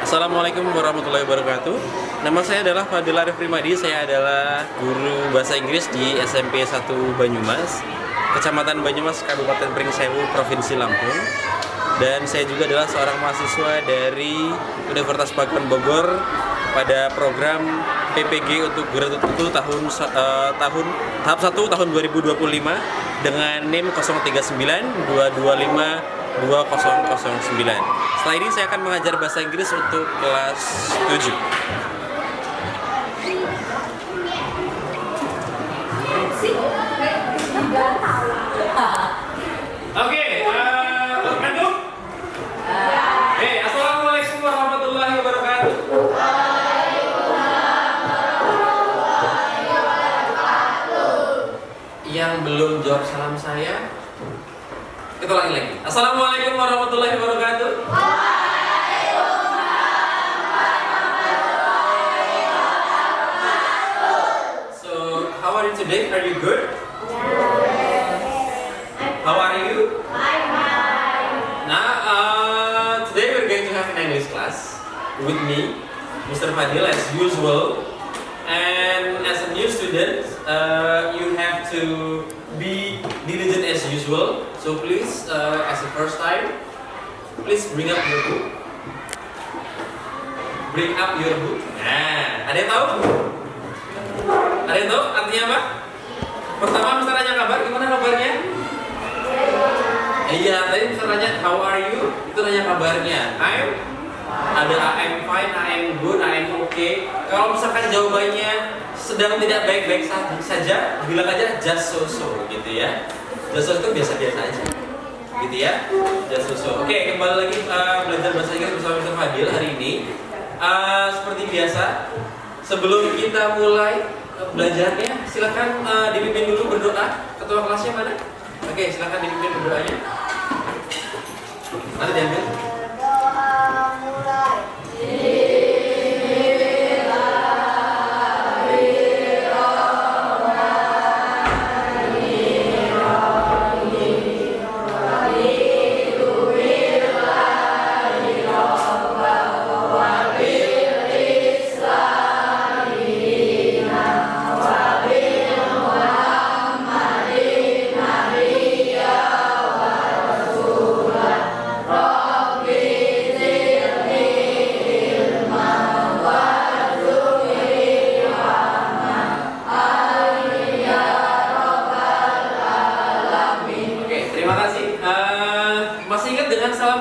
Assalamualaikum warahmatullahi wabarakatuh. Nama saya adalah Fadil Arif Primadi. Saya adalah guru bahasa Inggris di SMP 1 Banyumas, Kecamatan Banyumas, Kabupaten Pringsewu, Provinsi Lampung. Dan saya juga adalah seorang mahasiswa dari Universitas Pakuan Bogor pada program PPG untuk Geratutu tahap 1 tahun 2025 dengan NIM 03922520009. Setelah ini saya akan mengajar bahasa Inggris untuk kelas 7. Oke, assalamualaikum warahmatullahi wabarakatuh. Yang belum jawab salam saya, kita ulangi lagi. Assalamualaikum warahmatullahi wabarakatuh. So, how are you today? Are you good? How are you? Now, today we're going to have an English class with me, Mr. Fadil, as usual. And as a new student, you have to be diligent as usual. So please, as the first time, please bring up your book. Bring up your book. Nah, ada yang tahu? Ada yang tahu artinya apa? Pertama, Mister nanya kabar. Gimana kabarnya? Iya, tadi Mister nanya how are you? Itu nanya kabarnya. I'm fine, I'm good, I'm okay. Kalau misalkan jawabannya sedang tidak baik-baik saja, bilang aja just so gitu ya. Just so itu biasa-biasa aja, gitu ya. Just so. Oke, kembali lagi belajar bahasa Inggris bersama Mr. Fadil hari ini. Seperti biasa, sebelum kita mulai belajarnya, silakan dipimpin dulu berdoa. Ketua kelasnya mana? Oke, silakan dipimpin berdoanya. Mana diambil?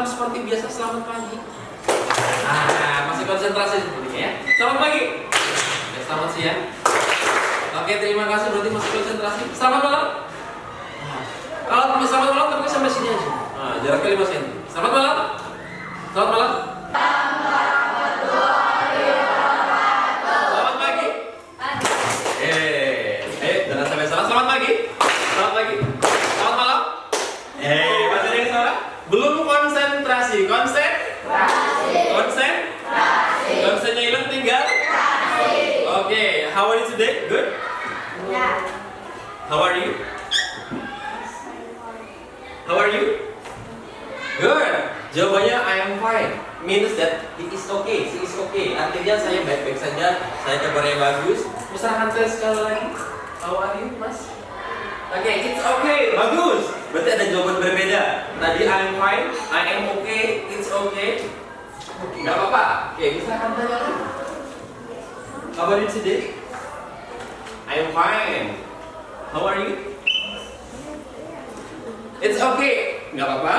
Seperti biasa, selamat pagi. Masih konsentrasi sepertinya ya. Selamat pagi. Oke, selamat siang. Oke, terima kasih, berarti masih konsentrasi. Selamat malam. Kalau selamat malam tapi sampai sini aja. Jaraknya 5 cm. Selamat malam. Selamat malam. Selamat pagi. Jangan sampai salah. Selamat pagi. Selamat pagi. Selamat malam. Masih ada yang salah? Belum konsentrasi. Konsennya hilang, tinggal. Oke, how are you today? Good? Yeah. How are you? How are you? Good. Jawabannya I am fine. Means that it is okay. She is okay. Artinya saya baik-baik saja. Saya kabarnya bagus. Misalkan saya sekali lagi. How are you, Mas? Oke, it's okay. Bagus. Berarti ada jawaban berbeda. Tadi I am fine, I am okay, it's okay. Gak apa-apa. Oke, misalkan tanya lagi. How are you today? I am fine. How are you? It's okay. Gak apa-apa.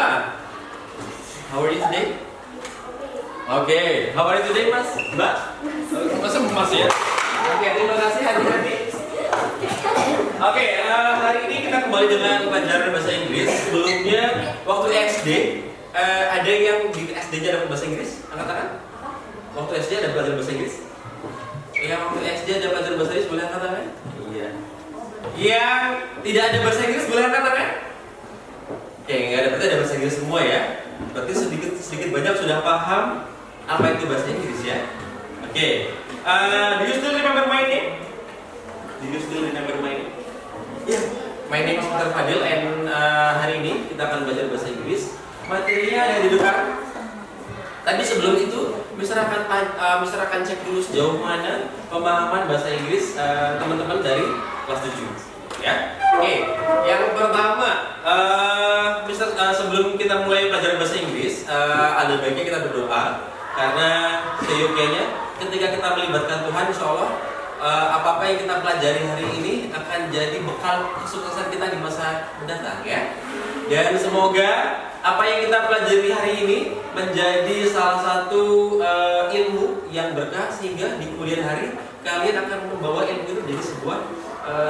How are you today? Oke, how are you today, Mas? Mbak? Masa Mas ya? Oke, terima kasih hati-hati. Oke, hari ini kita kembali dengan pelajaran bahasa Inggris. Sebelumnya, waktu SD, ada yang di SD-nya dapat bahasa Inggris? Angkat tangan. Waktu SD ada belajar bahasa Inggris? Yang waktu SD ada belajar bahasa Inggris, boleh angkat tangan? Iya. Yang tidak ada bahasa Inggris, boleh angkat tangan? Oke, nggak ada, berarti ada bahasa Inggris semua ya. Berarti sedikit banyak sudah paham apa itu bahasa Inggris ya. Oke, do you still remember my name? Do you still remember my name? Yeah, my name is Mr. Fadil and hari ini kita akan belajar bahasa Inggris. Materinya ada di depan. Tadi sebelum itu Mister akan cek dulu sejauh mana pemahaman bahasa Inggris teman-teman dari kelas 7. Ya. Oke, yang pertama, Mister sebelum kita mulai pelajaran bahasa Inggris, ada baiknya kita berdoa karena seyogyanya ketika kita melibatkan Tuhan, insya Allah apa-apa yang kita pelajari hari ini akan jadi bekal kesuksesan kita di masa mendatang, ya. Dan semoga apa yang kita pelajari hari ini menjadi salah satu ilmu yang berkah sehingga di kemudian hari kalian akan membawa ilmu itu menjadi sebuah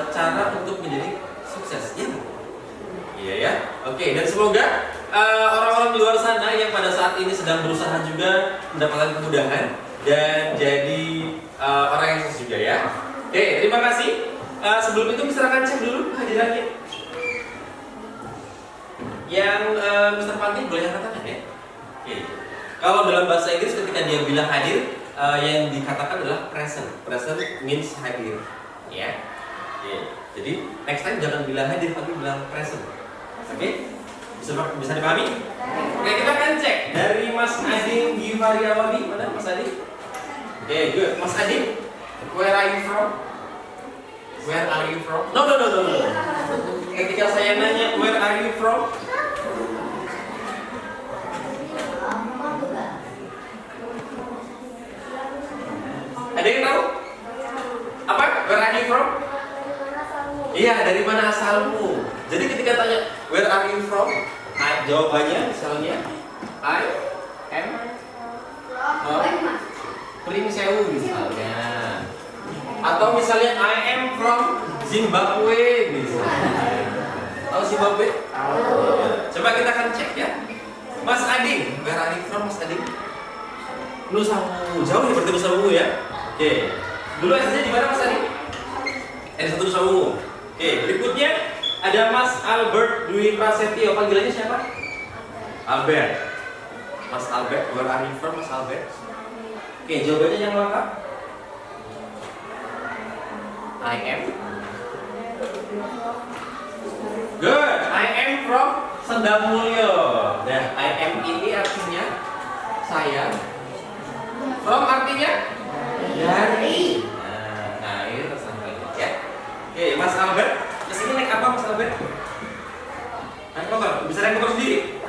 cara untuk menjadi sukses, ya. Iya ya. Oke, dan semoga orang-orang di luar sana yang pada saat ini sedang berusaha juga mendapatkan kemudahan dan jadi orang yang sukses juga, ya. Oke, terima kasih. Sebelum itu Mister akan cek dulu kehadirannya. Yang Mister Panti boleh katakan, ya. Oke. Kalau dalam bahasa Inggris ketika dia bilang hadir, yang dikatakan adalah present. Present means hadir, ya. Oke. Jadi next time jangan bilang hadir tapi bilang present. Oke? Bisa dipahami? Oke, kita akan cek dari Mas Ading Givariawadi. Mana Mas Ading? Oke, good. Mas Ading, where are you from? Where are you from? No. Ketika saya nanya where are you from? Ada yang tahu? Apa? Where are you from? Iya, dari mana asalmu? Jadi ketika tanya where are you from? Jawabannya misalnya I am Pringsewu misalnya. Atau misalnya I am from Zimbabwe misalnya. Tahu Zimbabwe? Coba kita akan cek, ya. Mas Ading, where are you from Mas Ading? Nusamu. Jauh nih berarti Nusamu, ya. Oke. Dulu SD di mana Mas Ading? Ada satu Nusamu. Oke, berikutnya ada Mas Albert Dwi Prasetyo. Panggilannya siapa? Albert. Mas Albert, where are you from Mas Albert? Oke, jawabannya yang lengkap. I am. Good. I am from Sendamulyo. Nah, I am ini artinya saya. From artinya dari. Nah, ini tersangka, ya. Oke, Mas Albert, kesini naik apa Mas Albert? Naik motor. Bisa naik motor sendiri?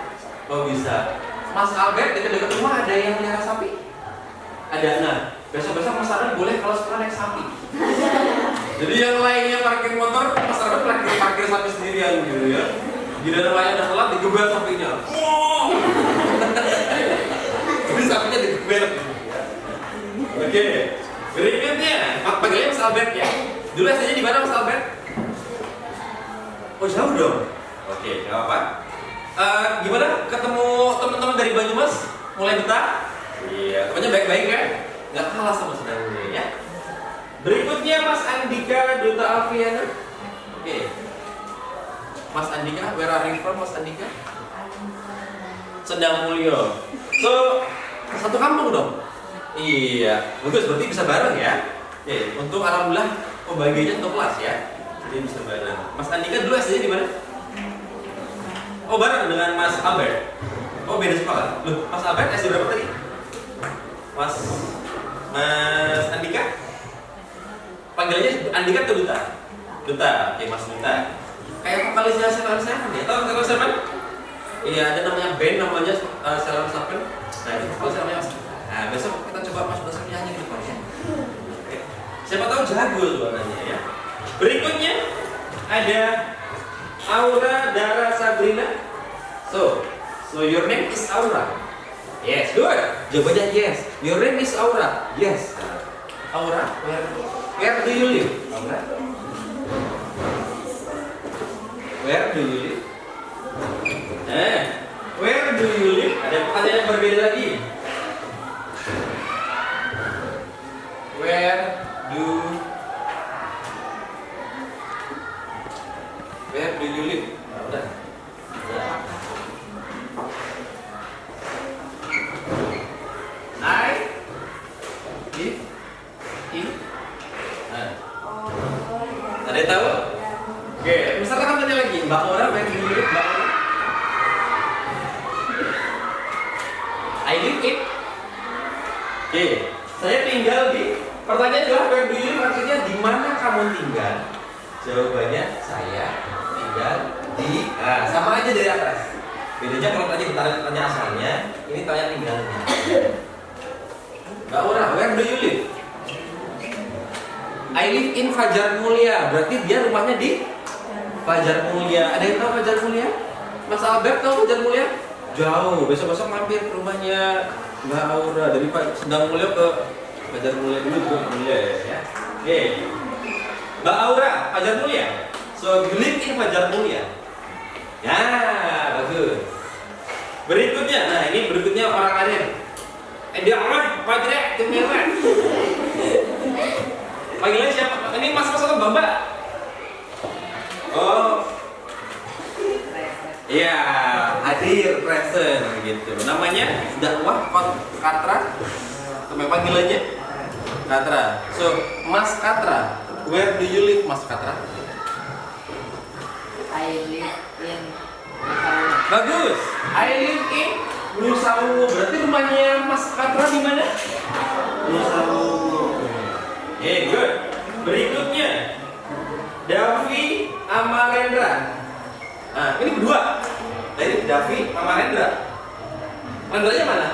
Oh bisa. Mas Albert dekat-dekat rumah ada yang melihara sapi? Ada. Nah, besok-besok Mas Albert boleh kalau sekolah naik sapi. Jadi yang lainnya parkir motor, Mas Albert parkir sapi sendirian gitu, ya. Giliran lain udah sholat digeber sapinya. Oh! Jadi sapinya digeber. Oke. Berikutnya, panggilnya Mas Albert, ya. Dulu SD-nya di mana Mas Albert? Oh jauh dong. Oke, nggak apa-apa. Gimana ketemu teman-teman dari Banyumas? Mulai betah? Iya, temannya baik-baik kan? Nggak kalah sama saudaranya, ya. Berikutnya Mas Andika Duta Alfiana. Oke. Mas Andika, where are you from Mas Andika? Sendamulyo. So, satu kampung dong? Iya, bagus, berarti bisa bareng, ya. Oke, untuk alhamdulillah pembagiannya satu kelas, ya. Jadi bisa bareng. Mas Andika dulu SD-nya di mana? Oh, bareng dengan Mas Albert. Oh, beda sekolah. Loh, Mas Albert SD berapa tadi? Mas Andika? Panggilannya Andika atau Duta? Duta. Oke, Mas Duta. Kayak vokalisnya Seven ya? Tahu Seven? Iya, ada namanya band namanya Seven. Nah, itu vokalisnya namanya Mas. Nah, besok kita coba Mas Duta nyanyi di depan, ya. Oke. Siapa tahu jago suaranya, ya. Berikutnya ada Aura Dara Sabrina. So your name is Aura. Yes, good. Jawabannya yes. Your name is Aura. Yes. Aura, where do you live? Aura. Where do you live? Where do you live? Ada pertanyaan yang berbeda lagi. Where do you live? Udah. I live in. Ada yang tahu? Oke, misalkan kamu tanya lagi, Mbak Ora, where do you live, Mbak Ora? I live in. Oke, saya tinggal di. Pertanyaan adalah where do you live, artinya di mana kamu tinggal? Jawabannya saya tinggal di. Nah, sama aja dari atas. Bedanya kalau tadi tanya asalnya, ini tanya tinggalnya. Mbak Ura, where do you live? I live in Fajar Mulia. Berarti dia rumahnya di Fajar Mulia. Ada yang tahu Fajar Mulia? Mas Albert tahu Fajar Mulia? Jauh. Besok-besok mampir ke rumahnya Mbak Aura dari Sedang Mulia ke Fajar Mulia dulu ke Mulia ya. Oke. Mbak Aura, Fajar Mulia. So you live in Fajar Mulia. Ya, bagus. Berikutnya, nah ini berikutnya orang lain. Dia orang Fajar Mulia. Panggilannya siapa? Ini mas-mas atau mbak? Oh, iya, hadir, present gitu. Namanya dakwah Katra. Sampai panggilannya Katra. So, Mas Katra, where do you live, Mas Katra? I live in Nusa. Bagus. I live in Nusa. Berarti rumahnya Mas Katra di mana? Nusa. Good. Berikutnya Davi Amarendra. Nah, ini berdua. Dari Davi Amarendra. Rendranya mana?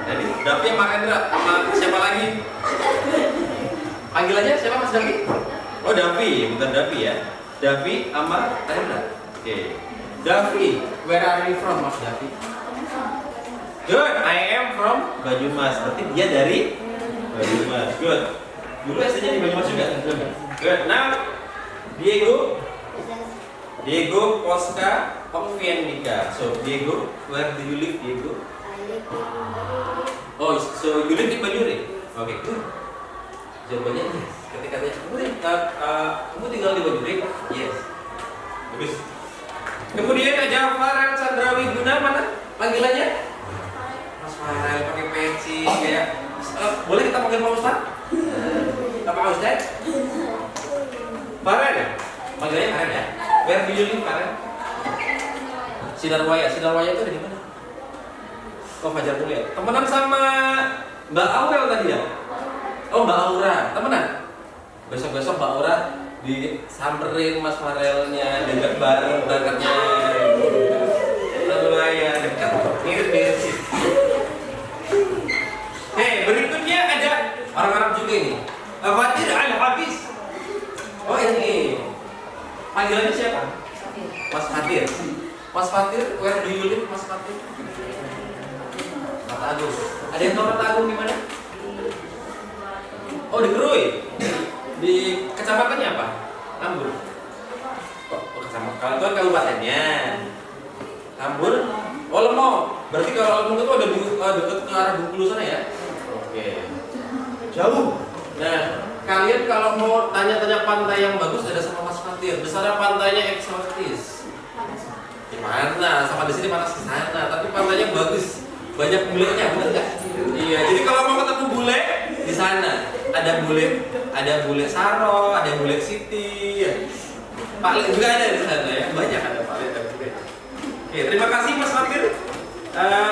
Jadi Davi Amarendra sama siapa lagi? Panggilannya siapa Mas Davi? Oh Davi, bukan Davi ya. Davi Amarendra. Oke. Davi, where are you from Mas Davi? Good, I am from Banyumas. Berarti dia dari Banyumas. Good. Dulu SD-nya di Banyumas juga. Good. Now Diego Posca Okviendika. So Diego, where do you live Diego? Oh, so you live in Banyure. Oke, good. Jawabannya yes. Ketika dia kamu tinggal di Banyure? Yes. Bagus. Kemudian ada Farhan Chandrawi Guna, mana panggilannya? Mas Farhan pakai peci kayak. Boleh kita panggil Pak Ustaz? Pak Ustaz? Farhan ya? Panggilannya Farhan ya? Where do you live Farhan? Sinarwaya itu ada di mana? Oh Fajar Mulia. Temenan sama Mbak Aurel tadi ya? Oh Mbak Aura, temenan? Besok-besok Mbak Aura disamperin Mas Farelnya, dekat bareng berangkatnya. Lumayan dekat, mirip-mirip sih. Berikutnya ada orang Arab juga ini. Fatir Al-Hafiz. Oh ini. Panggilannya siapa? Mas Fatir. Mas Fatir, where do you live Mas Fatir? Mata Agung. Ada yang tahu Mata Agung di mana? Oh di Krui. Di kecamatannya apa? Tambur. Oh kecamatan. Kalau itu kan kabupatennya. Tambur. Oh Lemong. Berarti kalau Lemong itu ada dekat ke arah Bengkulu sana ya? Oke. Jauh. Nah, kalian kalau mau tanya-tanya pantai yang bagus ada sama Mas Fatir. Di sana pantainya eksotis. Di mana? Sama di sini panas di sana. Tapi pantainya bagus. Banyak bulenya, benar nggak? Iya. Jadi kalau mau ketemu bule di sana ada bule Saro, ada bule Siti. Pak Le juga ada di sana ya. Banyak ada Pak Le dan bule. Oke, terima kasih Mas Fatir.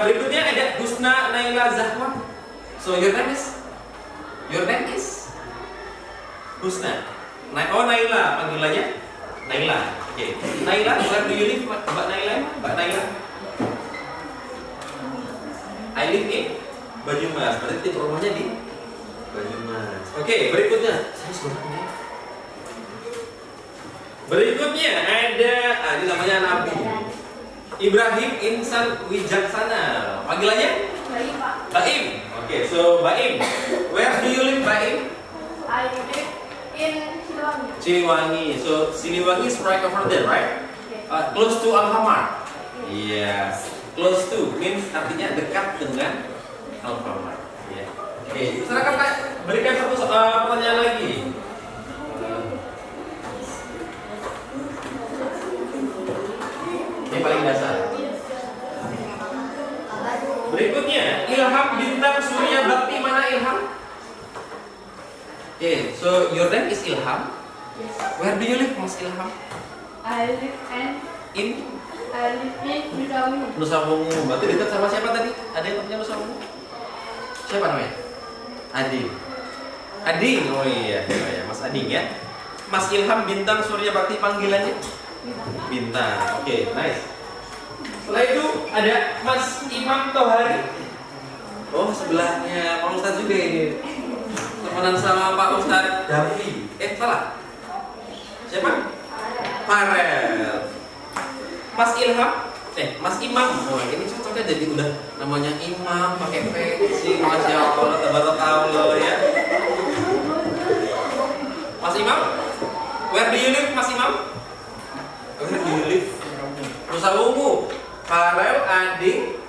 Berikutnya ada Husna Naila Zahwa. So your name is Husna. Oh Naila, panggilannya Naila. Oke. Naila, where do you live, Mbak Naila? Mbak Naila. I live in Banyumas. Berarti tipe rumahnya di Banyumas. Oke, berikutnya. Berikutnya ada ini namanya Nabi Ibrahim Insan Wijaksana. Panggilannya? Baim. Oke, so Baim. Where do you live, Baim? I live in Siliwangi. Siliwangi. So Siliwangi is right over there, right? Close to Alfamart. Yes. Close to means artinya dekat dengan Alfamart. Yeah. Oke, silakan Kak, berikan satu pertanyaan lagi. Ini paling dasar. Berikutnya, Ilham Bintang Surya Bakti, mana Ilham? Okay, so your name is Ilham. Yes. Where do you live, Mas Ilham? I live in Nusa Wungu. Nusa Wungu. Berarti dekat sama siapa tadi? Ada yang namanya Nusa Wungu? Siapa namanya? Ading. Ading, oh iya, Mas Ading ya. Mas Ilham Bintang Surya Bakti panggilannya? Bintang, oke, nice. Setelah itu ada Mas Imam Tohari. Oh, sebelahnya Pak Ustadz juga ini. Temenan sama Pak Ustadz Davi. Salah. Siapa? Farel. Mas Ilham, Mas Imam. Oh, ini cocoknya jadi udah namanya Imam pakai peci, Masya Allah, tabarakallah ya. Mas Imam, where do you live, Mas Imam? Where do you live? Nusa Ungu, Farel, Ading.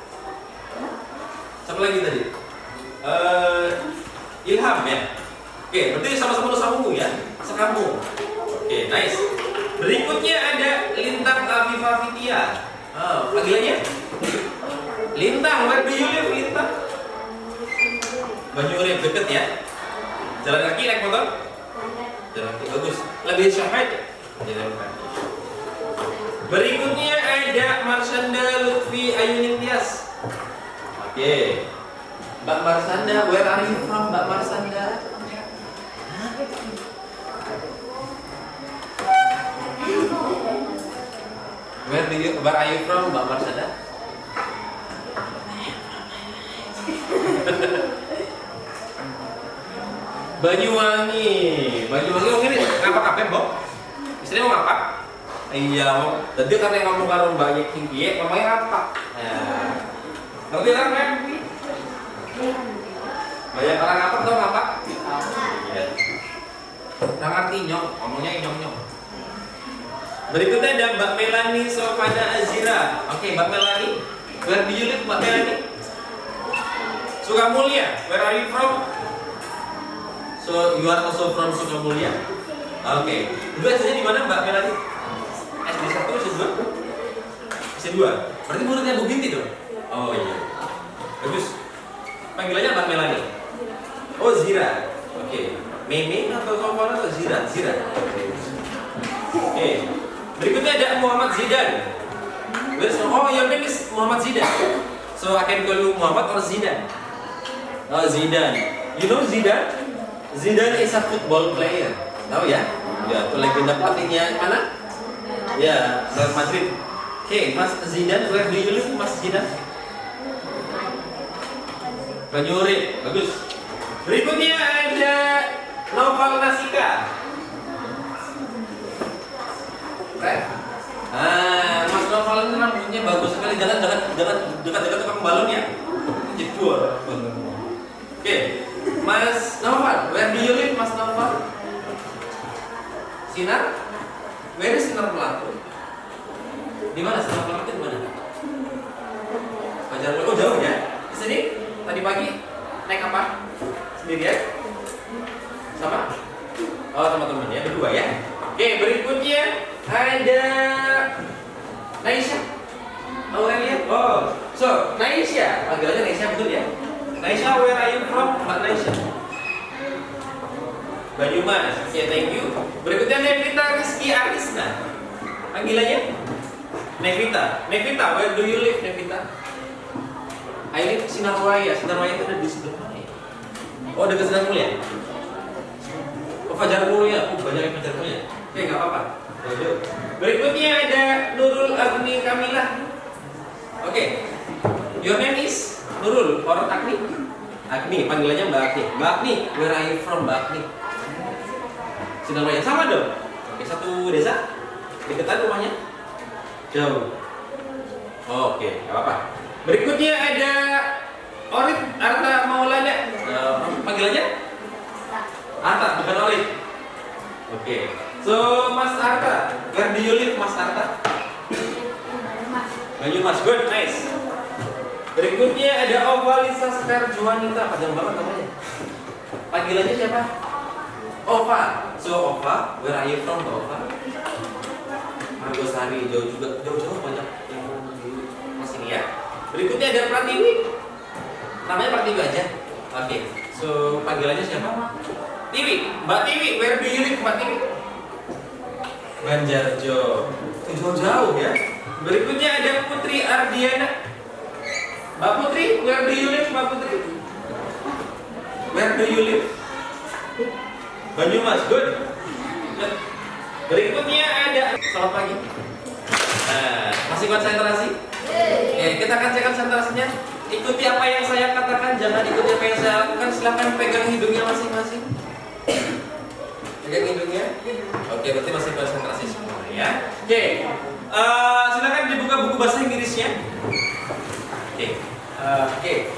Siapa lagi tadi? Ilham ya. Oke, berarti sama-sama Nusa Ungu ya, sekampung. Oke, nice. Berikutnya ada Lintang Afifah Fitia. Panggilannya? Lintang, where do you live, Lintang? Banyuurip, deket ya. Jalan kaki, naik motor? Jalan kaki, bagus. Lebih syahid. Jalan kaki. Berikutnya ada Marsanda Lutfi Ayuning Tias. Oke. Mbak Marsanda, where are you from, Mbak Marsanda? Where are you from, Mbak Marsanda? Banyuwangi. Banyuwangi wong ini ngapak kabeh, Mbok? Istrinya mau ngapak? Iya, Mbok. Tadi karena ngomong karo Mbak Yek piye, ngomongnya ngapak. Nah. Ngerti kan, Mem? Banyak orang ngapak tau ngapak? Iya. Nggak ngerti nyong, ngomongnya nyong-nyong. Berikutnya ada Mbak Melani Sofana Azira. Oke, Mbak Melani, where do you live, Mbak Melani? Sukamulya, where are you from? So you are also from Sukamulya? Oke. Dulu SD-nya di mana, Mbak Melani? SD 1, SD 2? SD 2. Berarti muridnya Bu Binti dong? Oh iya. Bagus. Panggilannya Mbak Melani. Oh, Zira. Oke. Meme atau Sofana atau Zira? Zira. Oke. Berikutnya ada Muhammad Zidan. Oh, your name is Muhammad Zidan. So I can call you Muhammad or Zidan. Oh, Zidan. You know Zidan? Zidan is a football player. Tahu ya? Ya, itu legenda pelatihnya mana? Ya, Real Madrid. Oke, Mas Zidan, where do you live, Mas Zidan? Banyuurip, bagus. Berikutnya ada Noval Nasika. Mas Noval ini rambutnya bagus sekali. Jangan dekat-dekat tukang balon ya. Jedor. Oke, Mas Noval, where do you live, Mas Noval? Sinar? Where is Sinar Melatu? Di mana Sinar Melatu? Di mana? Fajar. Oh, jauh ya? Di sini? Tadi pagi naik apa? Sendirian? Sama? Oh, teman-teman ya, berdua ya. Oke, berikutnya ada Naisha. Aurelia. Oh, so Naisha, panggilannya Naisha betul ya? Naisha, where are you from, Mbak Naisha? Banyumas. Oke, thank you. Berikutnya Nevita Rizky Arisna. Panggilannya? Nevita. Nevita, where do you live, Nevita? I live Sinarwaya. Sinarwaya itu ada di sebelah mana ya? Oh, dekat Sinar Mulia. Oh, Fajar Mulia. Oh, banyak yang Fajar Mulia. Oke, nggak apa-apa. Berikutnya ada Nurul Agni Kamilah. Oke. Your name is Nurul or Agni? Agni, panggilannya Mbak Agni. Mbak Agni, where are you from, Mbak Agni? Sinarwaya sama dong. Oke, satu desa. Deketan rumahnya? Jauh. Oh, oke, nggak apa-apa. Berikutnya ada Orit Arta Maulana. Panggilannya? Arta, bukan Orit. Oke. So, Mas Arta, where do you live, Mas Arta? Banyumas, good, nice. Berikutnya ada Ovalisa Sekar Juanita. Panjang banget namanya. Panggilannya siapa? Ova. So, Ova, where are you from, Ova? Margosari, jauh-jauh banyak yang di sini ya. Berikutnya ada Pratiwi. Namanya Pratiwi aja. Oke. So, panggilannya siapa? Tiwi. Mbak Tiwi, where do you live, Mbak Tiwi? Banjarjo. Jauh-jauh ya. Berikutnya ada Putri Ardiana. Mbak Putri, where do you live, Mbak Putri? Where do you live? Banyumas, good. Berikutnya ada selamat pagi. Nah, masih konsentrasi? Oke, kita akan cek konsentrasinya. Ikuti apa yang saya katakan, jangan ikuti apa yang saya lakukan. Silahkan pegang hidungnya masing-masing. Pegang hidungnya. Oke, berarti masih konsentrasi semua ya. Oke, silahkan dibuka buku bahasa Inggrisnya. Oke.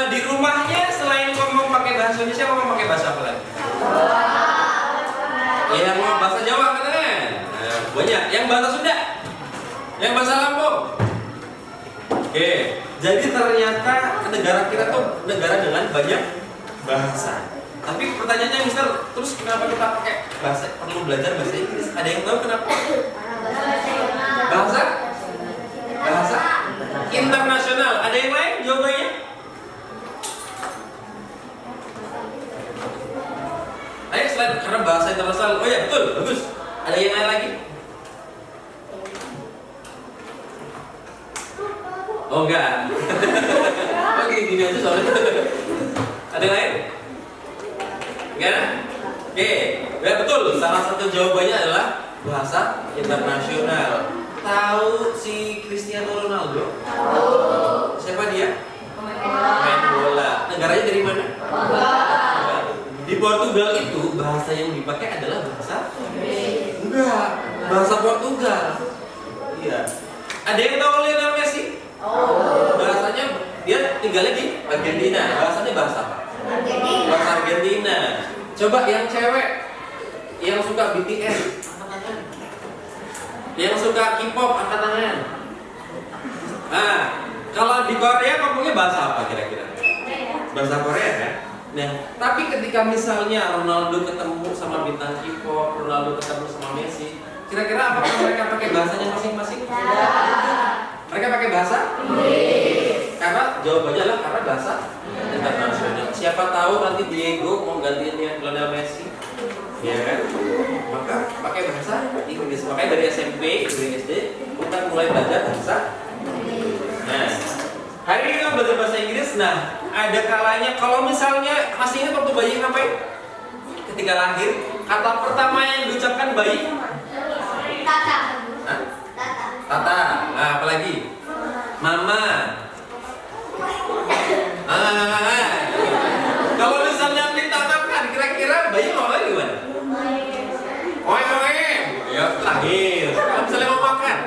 Di rumahnya selain ngomong pakai bahasa Indonesia, ngomong pakai bahasa apa lagi? Yang ngomong bahasa Jawa katakan. Banyak. Yang bahasa Sunda, yang bahasa Lampung. Oke. Jadi ternyata negara kita tuh negara dengan banyak bahasa. Tapi pertanyaannya, Mister, terus kenapa kita pakai bahasa? Perlu belajar bahasa Inggris? Ada yang tahu kenapa? Bahasa internasional. Ada yang lain jawabannya? Ayo selain karena bahasa internasional. Oh ya betul, bagus. Ada yang lain lagi? Oh enggak. Oh gini aja soalnya. Ada yang lain? Enggak? Oke, ya betul. Salah satu jawabannya adalah bahasa internasional. Tahu si Cristiano Ronaldo? Tahu. Siapa dia? Main bola. Negaranya dari mana? Di Portugal itu bahasa yang dipakai adalah bahasa enggak, bahasa Portugal. Iya. Ada yang tahu Lionel Messi? Bahasanya dia tinggalnya di Argentina. Bahasanya bahasa apa? Bahasa Argentina. Coba yang cewek yang suka BTS, angkat tangan. Yang suka K-pop, angkat tangan. Nah, kalau di Korea ngomongnya bahasa apa kira-kira? Bahasa Korea kan? Nah, tapi ketika misalnya Ronaldo ketemu sama bintang K-pop, Ronaldo ketemu sama Messi, kira-kira apakah mereka pakai bahasanya masing-masing? Mereka pakai bahasa? Karena jawabannya adalah karena bahasa internasional. Siapa tahu nanti Diego mau gantiin yang Lionel Messi, ya kan? Maka pakai bahasa Inggris. Makanya dari SMP, dari SD kita mulai belajar bahasa. Nah, hari ini kita belajar bahasa Inggris. Nah, ada kalanya kalau misalnya masih ingat waktu bayi ngapain? Ketika lahir, kata pertama yang diucapkan bayi? Tata. Hah? Tata. Nah, apalagi? Mama. Kalau misalnya ditatakan, kira-kira bayi ngomongnya gimana? Oeng. Ya, lahir. Kalau misalnya mau makan?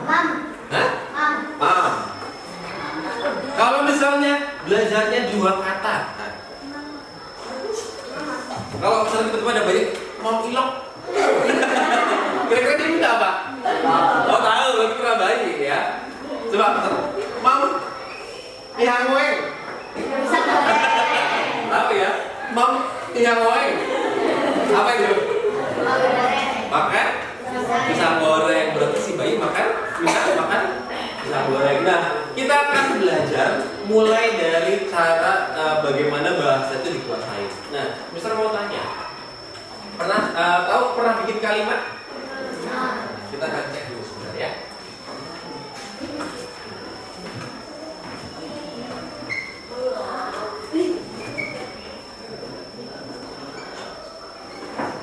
Mam. Hah? Mam. Kalau misalnya belajarnya dua kata. Nah. Kalau misalnya tiba-tiba ada bayi, mau ilok. Kira-kira dia minta apa? Oh tahu, berarti pernah bayi ya. Coba, mam, ihang weng. Tahu ya, mam, ihang weng. Apa itu? Makan? Pisang goreng. Berarti si bayi makan? Bisa makan? Pisang goreng. Nah, kita akan belajar mulai dari cara bagaimana bahasa itu dikuasai. Nah, Mister mau tanya, pernah bikin kalimat? Kita akan cek dulu sebentar ya.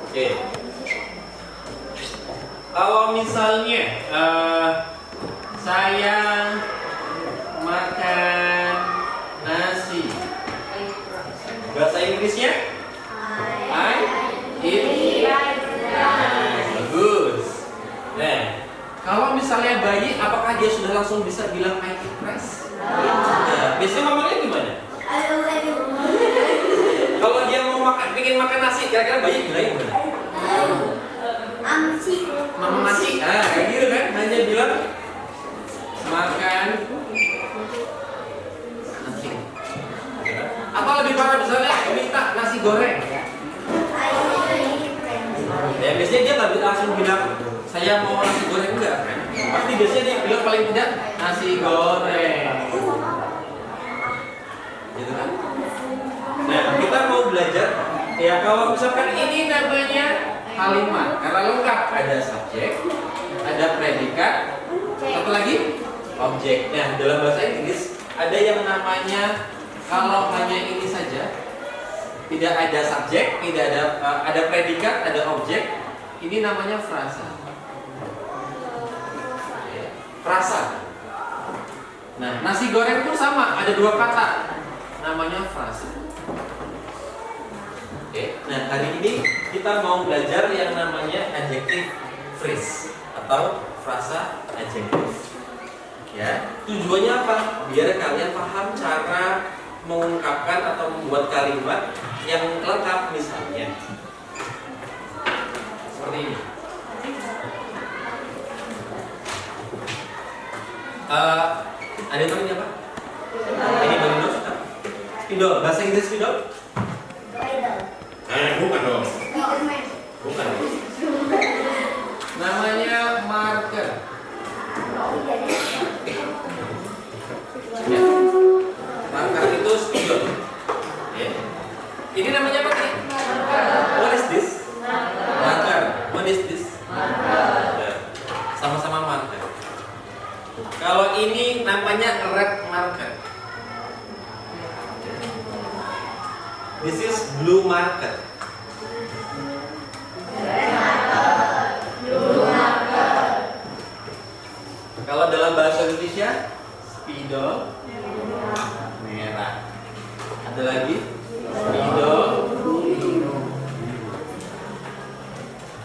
Oke. Kalau misalnya saya makan nasi, bahasa Inggrisnya? I eat. Bagus. Nah, kalau misalnya bayi, apakah dia sudah langsung bisa bilang I eat rice? Nah, biasanya ngomongnya gimana? Kalau dia mau pengen makan nasi, kira-kira bayi bilangnya gimana? Mama nasi. Kayak gitu kan? Hanya bilang makan nasi. Atau lebih parah misalnya minta nasi goreng. Ya biasanya dia nggak langsung bilang saya mau nasi goreng, enggak kan? Pasti biasanya dia bilang paling tidak nasi goreng. Gitu kan? Nah, kita mau belajar ya kalau misalkan ini namanya kalimat karena lengkap, ada subjek, ada predikat, satu lagi objek. Nah, dalam bahasa Inggris ada yang namanya kalau hanya ini saja tidak ada subjek, tidak ada predikat, ada objek. Ini namanya frasa. Frasa. Nah, nasi goreng pun sama, ada dua kata, namanya frasa. Oke. Nah, hari ini kita mau belajar yang namanya adjective phrase atau frasa adjektif. Ya, tujuannya apa? Biar kalian paham cara mengungkapkan atau membuat kalimat yang lengkap, misalnya seperti ini. Ada yang tahu ini apa? Ini baru spidol. Bahasa Inggris spidol? Bukan dong. Bukan. Namanya marker. Ya. Marker itu spidol. Ya. Ini namanya apa nih? What is this? Marker. What is this? Ya. Sama-sama marker. Kalau ini namanya red marker. This is blue marker. Kalau dalam bahasa Indonesia, spidol merah. Ada lagi, spidol biru.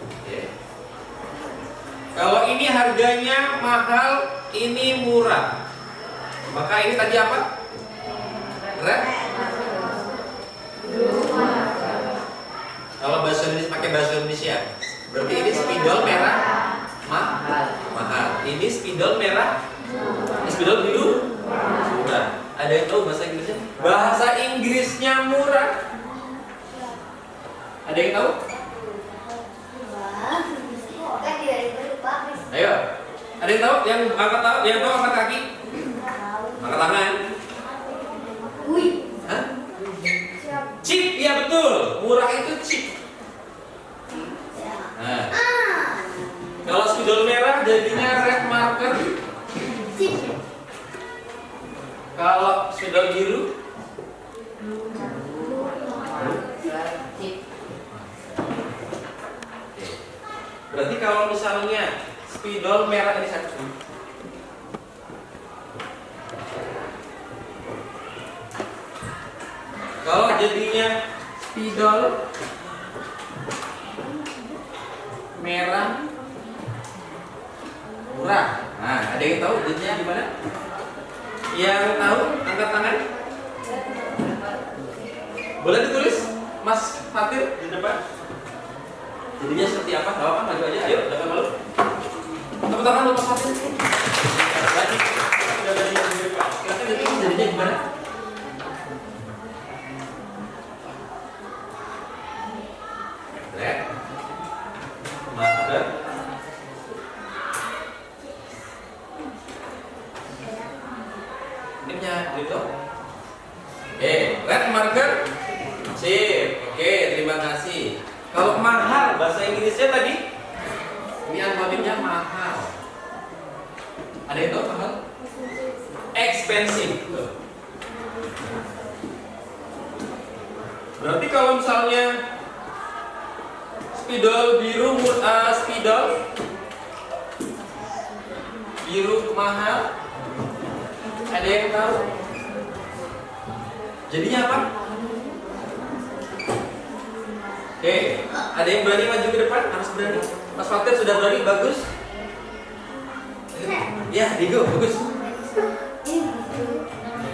Oke. Kalau ini harganya mahal, ini murah. Maka ini tadi apa? Red. Kalau bahasa Indonesia pakai bahasa Indonesia, berarti ini spidol merah mahal. Ini spidol merah. Ini spidol biru murah. Ada yang tahu bahasa Inggrisnya? Bahasa Inggrisnya murah. Ada yang tahu? Ayo. Ada yang tahu? Yang tahu angkat kaki? Angkat tangan. Hah? Cheap, ya betul. Murah itu cheap. Nah. Kalau spidol merah jadinya red marker. Kalau spidol biru berarti kalau misalnya spidol merah ini satu. Kalau jadinya spidol merah murah. Nah, ada yang tahu jadinya gimana? Yang tahu angkat tangan. Boleh ditulis, Mas Fatir di depan. Jadinya seperti apa? Gak apa-apa, maju aja. Ayo, jangan malu. Tepuk tangan untuk Mas Fatir. Lagi, sudah dari yang di depan. Silakan ditulis jadinya gimana? Red marker. Ini punya gitu. Red marker. Sip. Oke, terima kasih. Kalau mahal bahasa Inggrisnya tadi, ini akronimnya mahal. Ada yang tahu mahal? Expensive. Berarti kalau misalnya spidol biru mahal, ada yang tahu? Jadinya apa? Oke, ada yang berani maju ke depan? Harus berani. Mas Fatir sudah berani, bagus. Ya, Digo, bagus.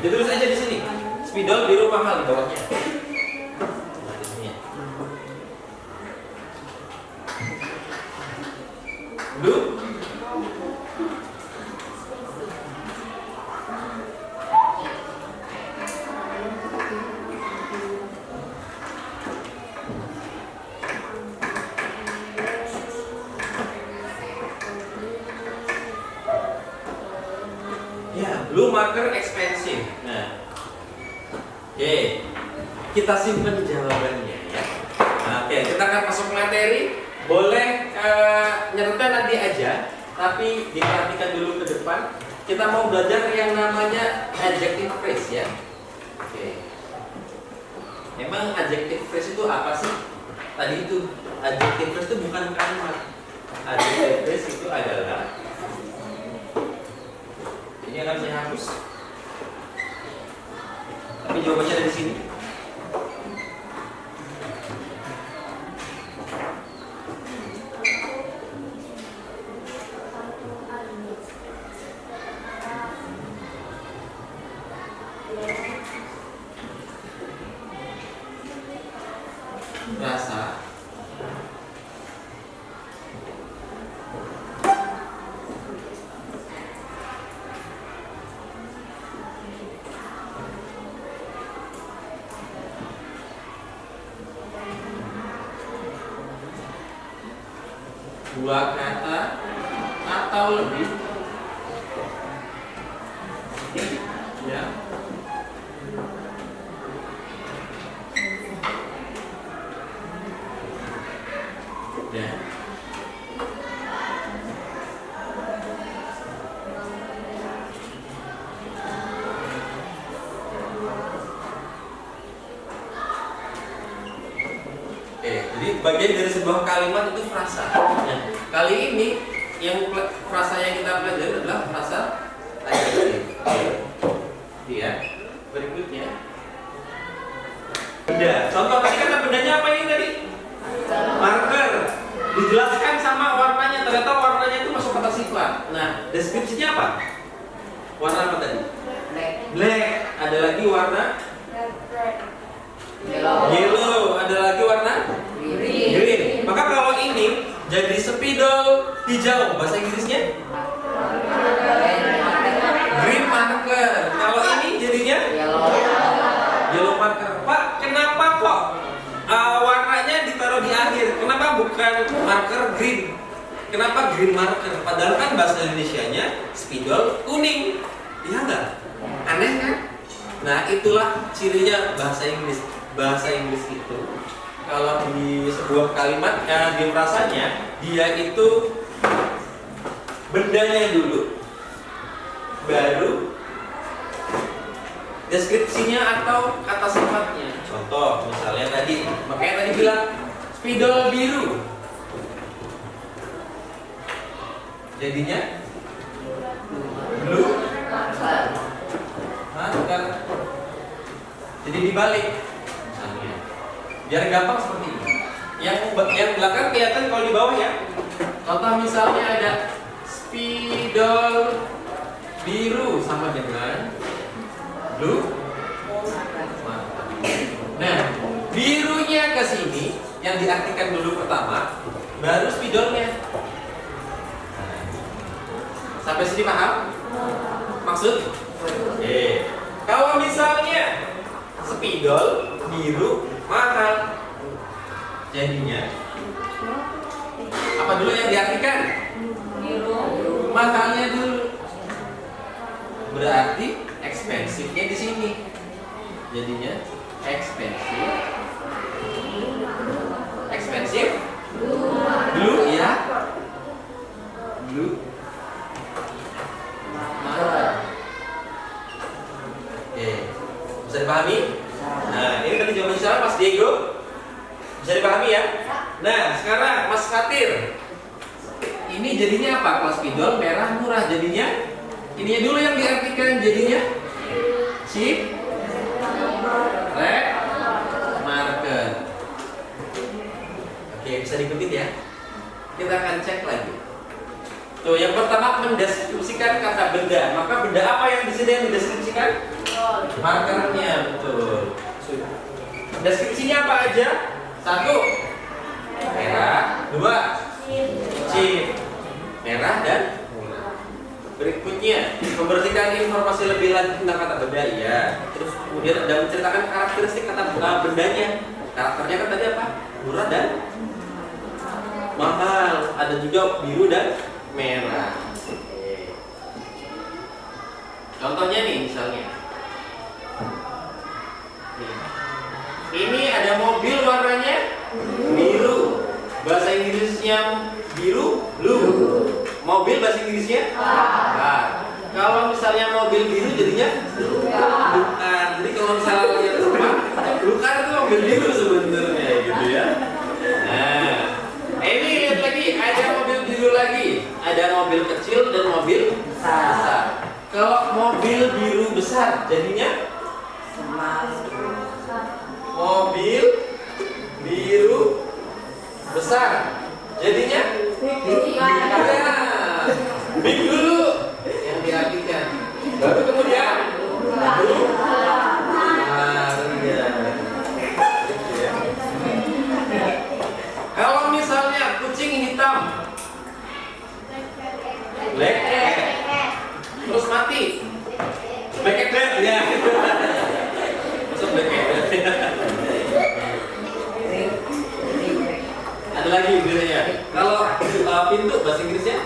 Ditulis aja di sini. Spidol biru mahal di bawahnya. Nah, di sini. Blue. Blue marker expensive. Nah, oke, kita simpen jawabannya ya. Nah, oke, kita akan masuk materi. Boleh nyeretnya nanti aja, tapi diperhatikan dulu ke depan. Kita mau belajar yang namanya adjective phrase ya. Oke. Emang adjective phrase itu apa sih? Tadi itu adjective phrase itu bukan kalimat. Adjective phrase itu adalah, ini akan saya hapus. Tapi jawabannya ada di sini. Rasa, dua kata atau lebih, ya. Ya. Jadi bagian dari sebuah kalimat itu frasa. Nah, kali ini yang frasa yang kita pelajari adalah frasa adjektif. Iya. Berikutnya. Benda. Contoh tadi kata bendanya apa ini tadi? Marker. Dijelaskan sama warnanya. Ternyata warnanya itu masuk kata sifat. Nah, deskripsinya apa? Warna apa tadi? Black. Black. Ada lagi warna Yellow. yellow. Ada lagi warna Green. green. Maka kalau ini jadi spidol hijau, bahasa Inggrisnya green marker. Kalau ini jadinya Yellow. yellow marker. Pak, kenapa kok warnanya ditaruh di akhir? Kenapa bukan marker green? Kenapa green marker? Padahal kan bahasa Indonesianya spidol kuning. Iya enggak? Aneh kan? Nah, itulah cirinya bahasa Inggris. Bahasa Inggris itu kalau di sebuah kalimat, di frasanya, dia itu bendanya dulu, baru deskripsinya atau kata sifatnya. Contoh, misalnya tadi, makanya tadi bilang spidol biru, jadinya blue marker. Jadi dibalik. Biar gampang seperti ini. Yang belakang kelihatan kalau di bawah ya. Contoh misalnya ada spidol biru sama dengan blue marker. Nah, birunya ke sini yang diartikan dulu pertama, baru spidolnya. Sampai sini paham? Maksud? Oke. Kalau misalnya spidol biru mahal, jadinya apa dulu yang diartikan? Biru. Mahalnya dulu. Berarti expensifnya di sini. Jadinya expensive. Expensive. Blue ya. Blue. Mahal. Oke. Bisa dipahami? Nah, ini tadi jawaban siapa Mas Diego? Bisa dipahami ya? Nah, sekarang Mas Fatir. Ini jadinya apa? Kalau spidol merah murah jadinya ininya dulu yang diartikan jadinya cheap red marker. Oke, bisa diikuti ya. Kita akan cek lagi. Tuh, yang pertama mendeskripsikan kata benda. Maka benda apa yang di sini yang dideskripsikan? Markernya, betul. Deskripsinya apa aja? 1, merah. 2, chip. Merah dan murah. Berikutnya, memberikan informasi lebih lanjut tentang kata benda, ya. Terus kemudian ada menceritakan karakteristik kata bendanya. Karakternya kan tadi apa? Murah dan mahal. Ada juga biru dan merah. Oke. Contohnya nih, misalnya. Ini ada mobil warnanya biru. Bahasa Inggrisnya biru, blue. Mobil bahasa Inggrisnya car. Kalau misalnya mobil biru jadinya blue car. Jadi kalau misalnya lihat semua blue car itu mobil biru sebenarnya gitu ya. Nah, ini lihat lagi, ada mobil biru lagi. Ada mobil kecil dan mobil besar. Kalau mobil biru besar jadinya mobil biru besar jadinya ya, big dulu yang diartikan, baru kemudian baru ya. Kalau misalnya kucing hitam black cat terus mati black cat ya. Masuk black cat. Ada lagi bedanya. Kalau pintu bahasa Inggrisnya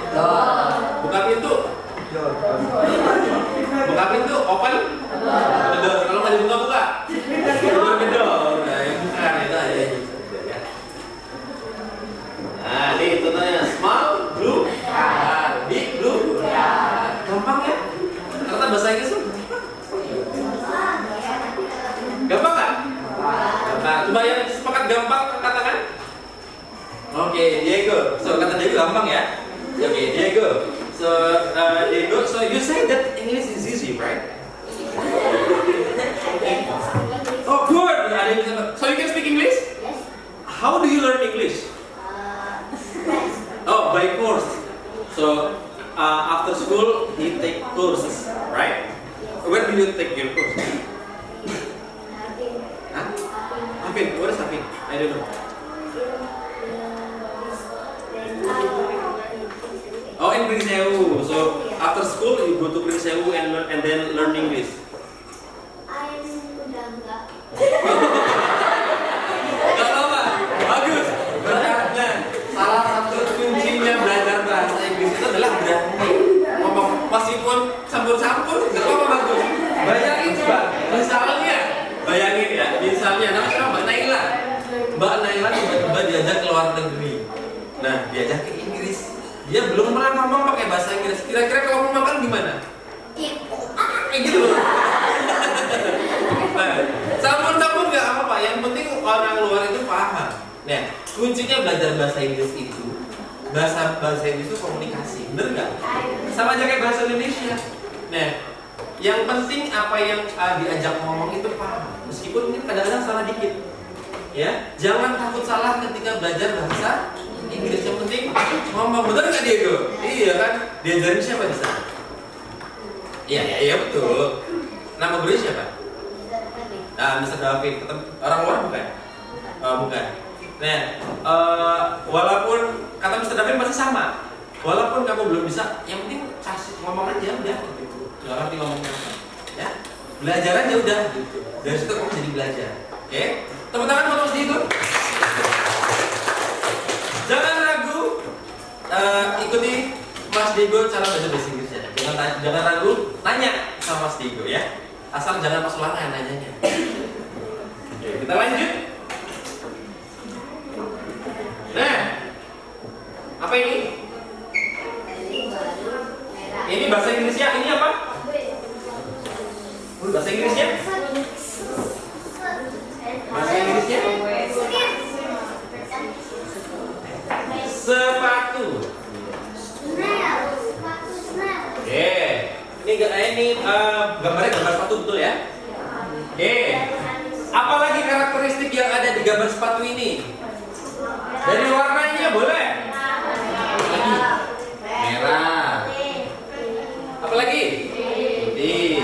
buka pintu. Buka pintu open. Door. Kalau nggak dibuka-buka door. Nah, yang bukan itu aja. Nah, ini contohnya small blue, big blue. Gampang ya? Karena bahasa Inggris tuh gampang kan? Gampang. Coba yang sepakat gampang katakan. Oke, Diego. So kata Diego gampang ya. Oke, Diego. So Diego. So you say that English is easy, right? Oh, good. So you can speak English? Yes. How do you learn English? Oh, by course. So after school you take courses, right? Where do you take your course? Huh? Hafin. What is Hafin? I don't know. Oh, in Pringsewu. So after school you go to Pringsewu and then learn English. Gak apa-apa. Bagus. Berarti salah satu kuncinya belajar bahasa Inggris itu adalah berani ngomong meskipun campur-campur. Gak apa-apa, bagus. Bayangin coba. Bayangin ya. Misalnya namanya Mbak Naila. Mbak Naila tiba-tiba diajak ke luar negeri. Nah, diajak ke Inggris. Dia belum pernah ngomong pakai bahasa Inggris. Kira-kira kalau mau makan gimana? Kayak gitu loh. Nah, campur-campur nggak apa-apa. Yang penting orang luar itu paham. Nah, kuncinya belajar bahasa Inggris itu bahasa Inggris itu komunikasi, bener nggak? Sama aja kayak bahasa Indonesia. Nah, yang penting apa yang diajak ngomong itu paham. Meskipun mungkin kadang-kadang salah dikit. Ya, jangan takut salah ketika belajar bahasa Inggris. Yang penting ngomong, bener nggak Diego? Iya kan? Diajarin siapa di sana? Iya betul. Nama guru siapa? Mr. David. Orang luar bukan? Bukan. Nah, walaupun kata Mr. David masih sama. Walaupun kamu belum bisa, yang penting kasih ngomong aja udah gitu. Gak ngerti ngomongnya apa. Ya, belajar aja udah gitu. Dari situ kamu jadi belajar. Oke? Tepuk tangan buat Mas Diego. Jangan ragu, ikuti Mas Diego cara belajar bahasa Inggrisnya. Jangan ragu, tanya sama Mas Diego ya. Asal jangan pas ulangan nanyanya. Oke, kita lanjut. Nah, apa ini? Ini bahasa Inggrisnya, ini apa? Bahasa Inggrisnya? Bahasa Inggrisnya? Sepatu. Oke. Ini gambarnya gambar sepatu betul ya? Oke. Apalagi karakteristik yang ada di gambar sepatu ini? Dari warnanya boleh? Lagi. Merah. Apalagi? Putih.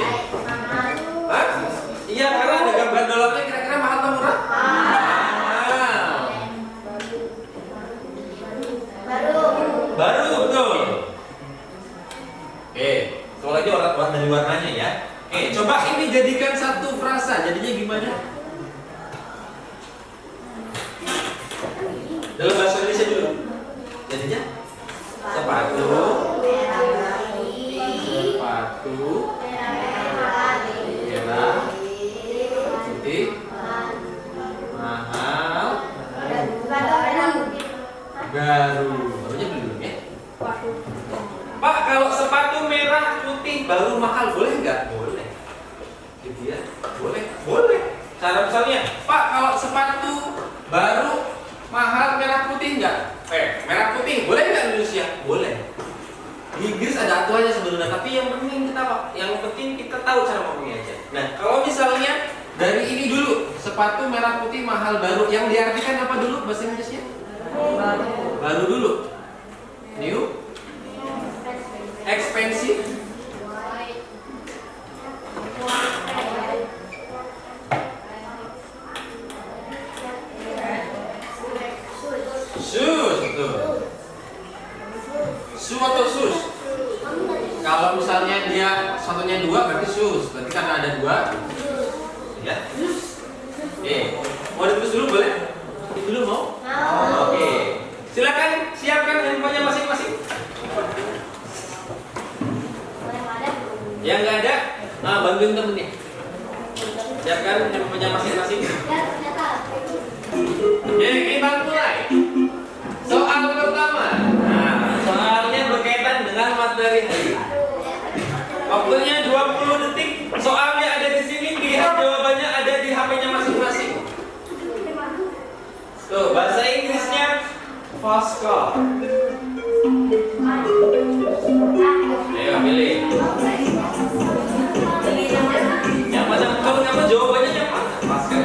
Hah? Iya, karena ada gambar dalamnya. Kira-kira mahal atau murah? Mahal. Baru betul. Oke. Soal lagi orang dari warnanya ya. Oke, coba ini jadikan satu frasa. Jadinya gimana? Dalam bahasa Indonesia dulu. Jadinya sepatu merah putih mahal barunya belum ya. Pak, kalau sepatu merah putih baru mahal boleh nggak? Boleh. Gitu ya. Boleh. Cara misalnya, Pak, kalau sepatu baru mahal merah putih enggak? Merah putih boleh nggak di Indonesia? Boleh. Di Inggris ada aturannya sebenarnya, tapi yang penting kita tahu cara ngomongnya aja. Nah, kalau misalnya dari ini dulu, sepatu merah putih mahal baru, yang diartikan apa dulu bahasa Inggrisnya? Baru dulu. New, expensive, shoes, betul. Shoe atau shoes? Kalau misalnya dia satunya dua berarti shoes, berarti karena ada dua. Ya. Oke. Mau ditulis dulu boleh? Dulu mau? Oke. Silakan siapkan handphonenya masing-masing. Yang nggak ada, bantuin temennya. Siapkan handphonenya masing-masing. Oke, kita mulai. Soal pertama. Nah, soalnya berkaitan dengan materi hari. Waktunya 20 detik. Soalnya ada di sini, lihat jawabannya ada di HP-nya masing-masing. Tuh, bahasa Inggrisnya fast car. Ayo pilih. Yang mana kalau kamu jawabannya yang mana? Fast car.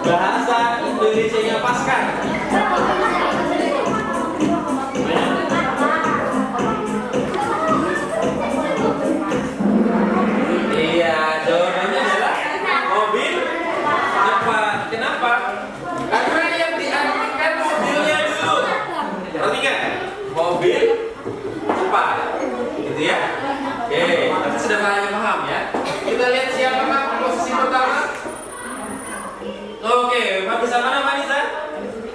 Bahasa Indonesianya fast car. Iya, jawabannya adalah mobil cepat. Kenapa? Karena yang diartikan mobilnya dulu. Perhatikan, mobil cepat, gitu ya. Oke, tapi sudah paham ya. Kita lihat siapakah posisi pertama. Oke, Vanessa mana Vanessa?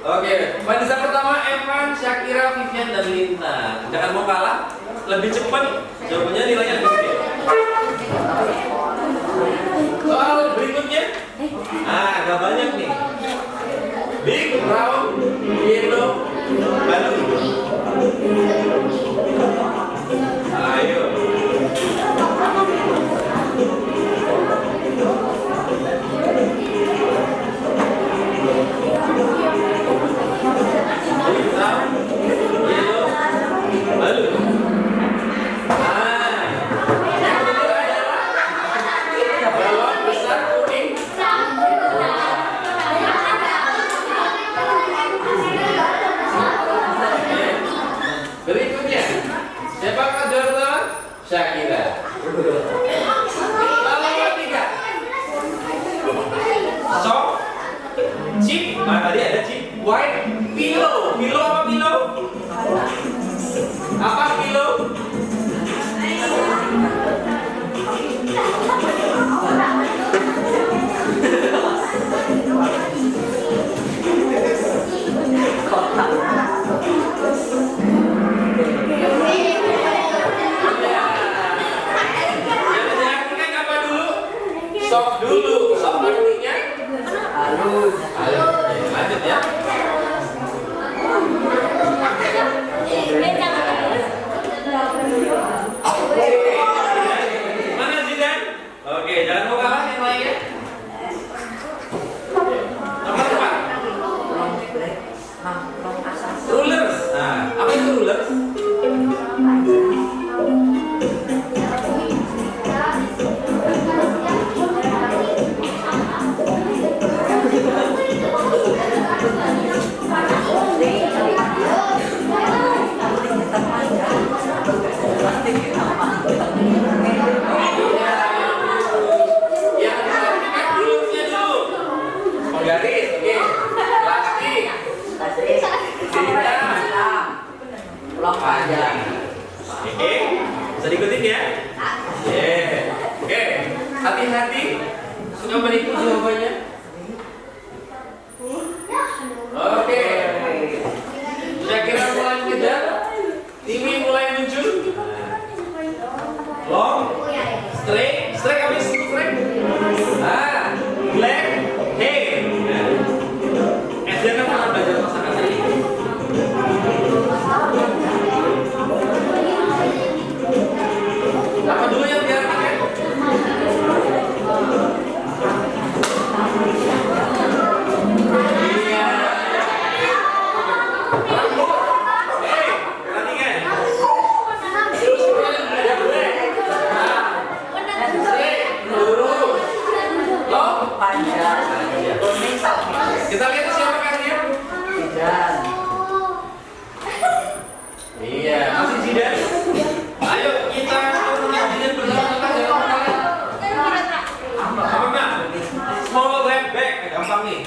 Oke, Vanessa pertama Evan, Shakira, Vivian dan Lintang. Jangan mau kalah, lebih cepat jawabannya nilainya lebih gede. Soal berikutnya, agak banyak nih. Big, round, yellow, balloon. Ayo. Big, round, yellow, balloon. Yang kedua adalah balon besar kuning. Berikutnya, siapakah juara pertama? Shakira. Lalu yang ketiga, soft, chip. Tadi ada chip. White, pillow. Pillow apa pillow? Apa pillow? Soft dulu, soft artinya halus. Lanjut ya. Mana Zidan? Oke, jangan mau kalah yang lainnya. Nomor 4. Rulers. Nah, apa itu rulers? Garis, oke. Plastik. Blok panjang. Oke. Bisa diikutin ya? Oke. Hati-hati. Sudah menipu jawabannya? Oke. Kira-kira mulai mengejar. Timi mulai muncul. Long. Straight. Straight habis straight. Black. Hey. SD kan pernah belajar kosakata ini. nih?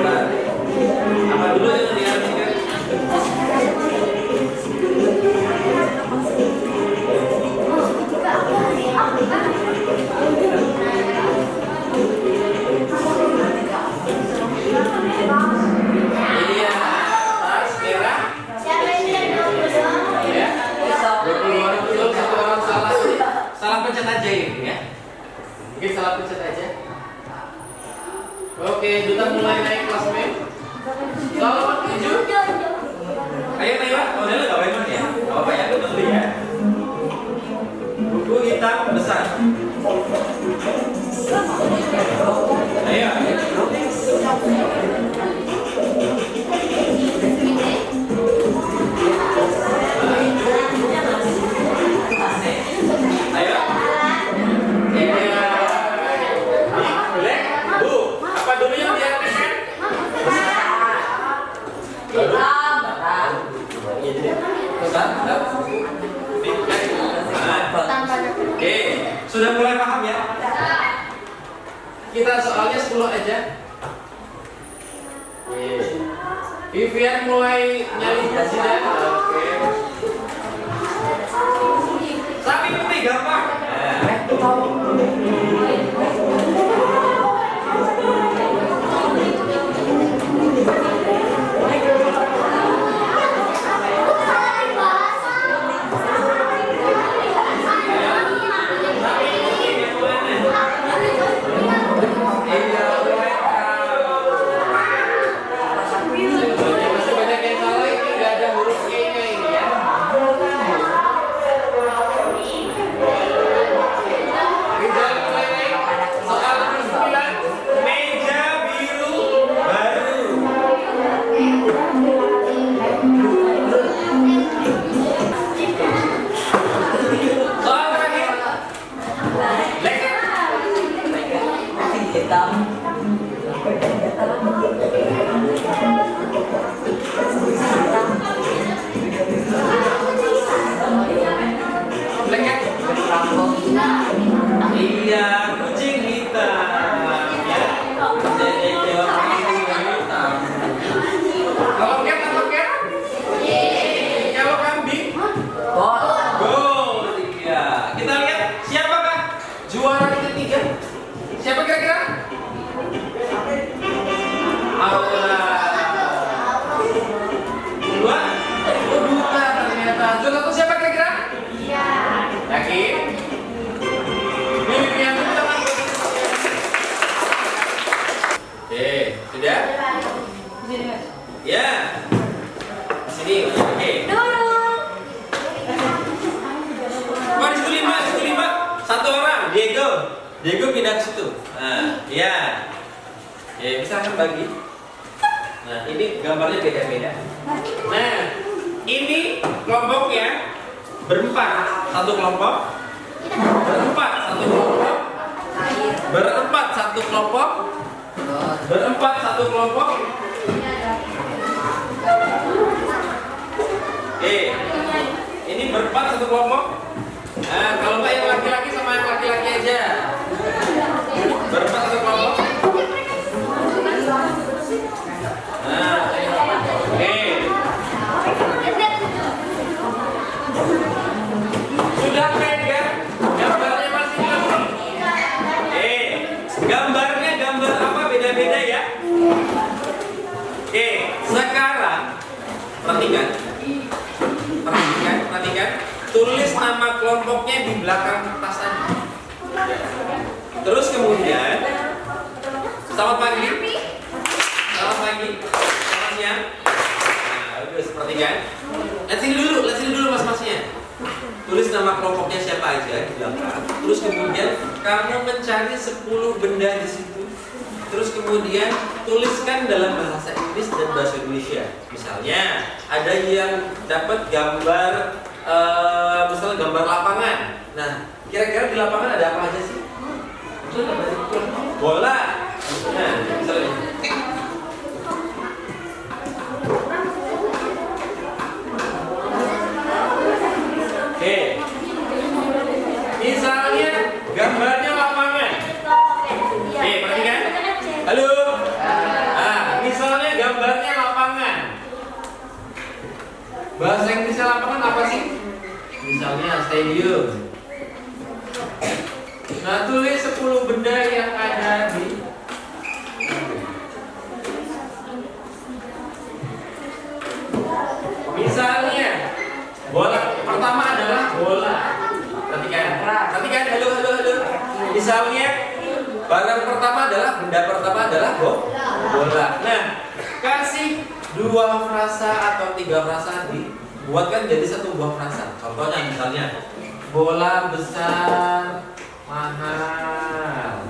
Nah, apa dulu yang diartikan? Ini ya, tas merah. Siapa yang 22? Ya. 22 belum, satu orang salah. Salah pencet aja ini ya. Mungkin salah pencet aja. Oke, Duta mulai naik kelas men. Selamat 7. Ayo Naiwa, modelnya gak main ya? Gak apa ya, lu beli ya. Buku hitam besar. Ayo. Ayo. Boleh? Bu, apa dulu yang diartikan? Besar? Oke, sudah mulai paham ya? Kita soalnya 10 aja. Vivian mulai nyari presiden. Oke. Sapi putih gampang. Masih banyak yang salah, ini nggak ada huruf E-nya ini ya. Rizal mulai naik. Soal 9, meja biru baru. Soal terakhir. Lek. Lek. Iya, kucing hitam. Ya. Jadi kucing hitam. Kalau cat atau cat? Kalau kambing? Gold. Iya. Kita lihat siapakah juara ketiga? Siapa kira-kira? Aura. Dua? Oh, Duta ternyata. Juara satu siapa kira-kira? Yakin? Ini yang tangan. Oke, sudah? Ya. Sini. Oke. Wah, di situ 5. Satu orang, Diego. Diego pindah ke situ. Nah, ya. Ya, bisa kan bagi. Nah, ini gambarnya beda-beda. Nah, ini kelompoknya berempat. Satu kelompok. Berempat, satu kelompok. Berempat, satu kelompok. Berempat, satu kelompok. Oke. Ini berempat, satu kelompok. Nah, kalau nggak yang laki-laki sama yang laki-laki aja. Berempat, satu kelompok. Nah, oke. Sudah pegang gambarnya masing-masing. Gambarnya gambar apa beda-beda ya? Oke, sekarang perhatikan. Tulis nama kelompoknya di belakang kertas tadi. Terus kemudian, selamat pagi. Selamat pagi. Selamat siang. Nah, udah perhatikan. Lihat sini dulu mas-masnya. Tulis nama kelompoknya siapa aja di belakang. Terus kemudian kamu mencari 10 benda di situ. Terus kemudian tuliskan dalam bahasa Inggris dan bahasa Indonesia. Misalnya ada yang dapat gambar, misalnya gambar lapangan. Nah, kira-kira di lapangan ada apa aja sih? Bola. Nah, misalnya. Oke. Misalnya gambarnya lapangan. Bahasa Inggrisnya lapangan apa sih? Misalnya stadium. Nah, tulis 10 benda yang ada di misalnya bola pertama adalah bola. Perhatikan, halo. Misalnya barang pertama adalah benda pertama adalah bola. Nah, kasih 2 frasa atau 3 frasa dibuatkan jadi satu buah frasa. Contohnya misalnya bola besar mahal.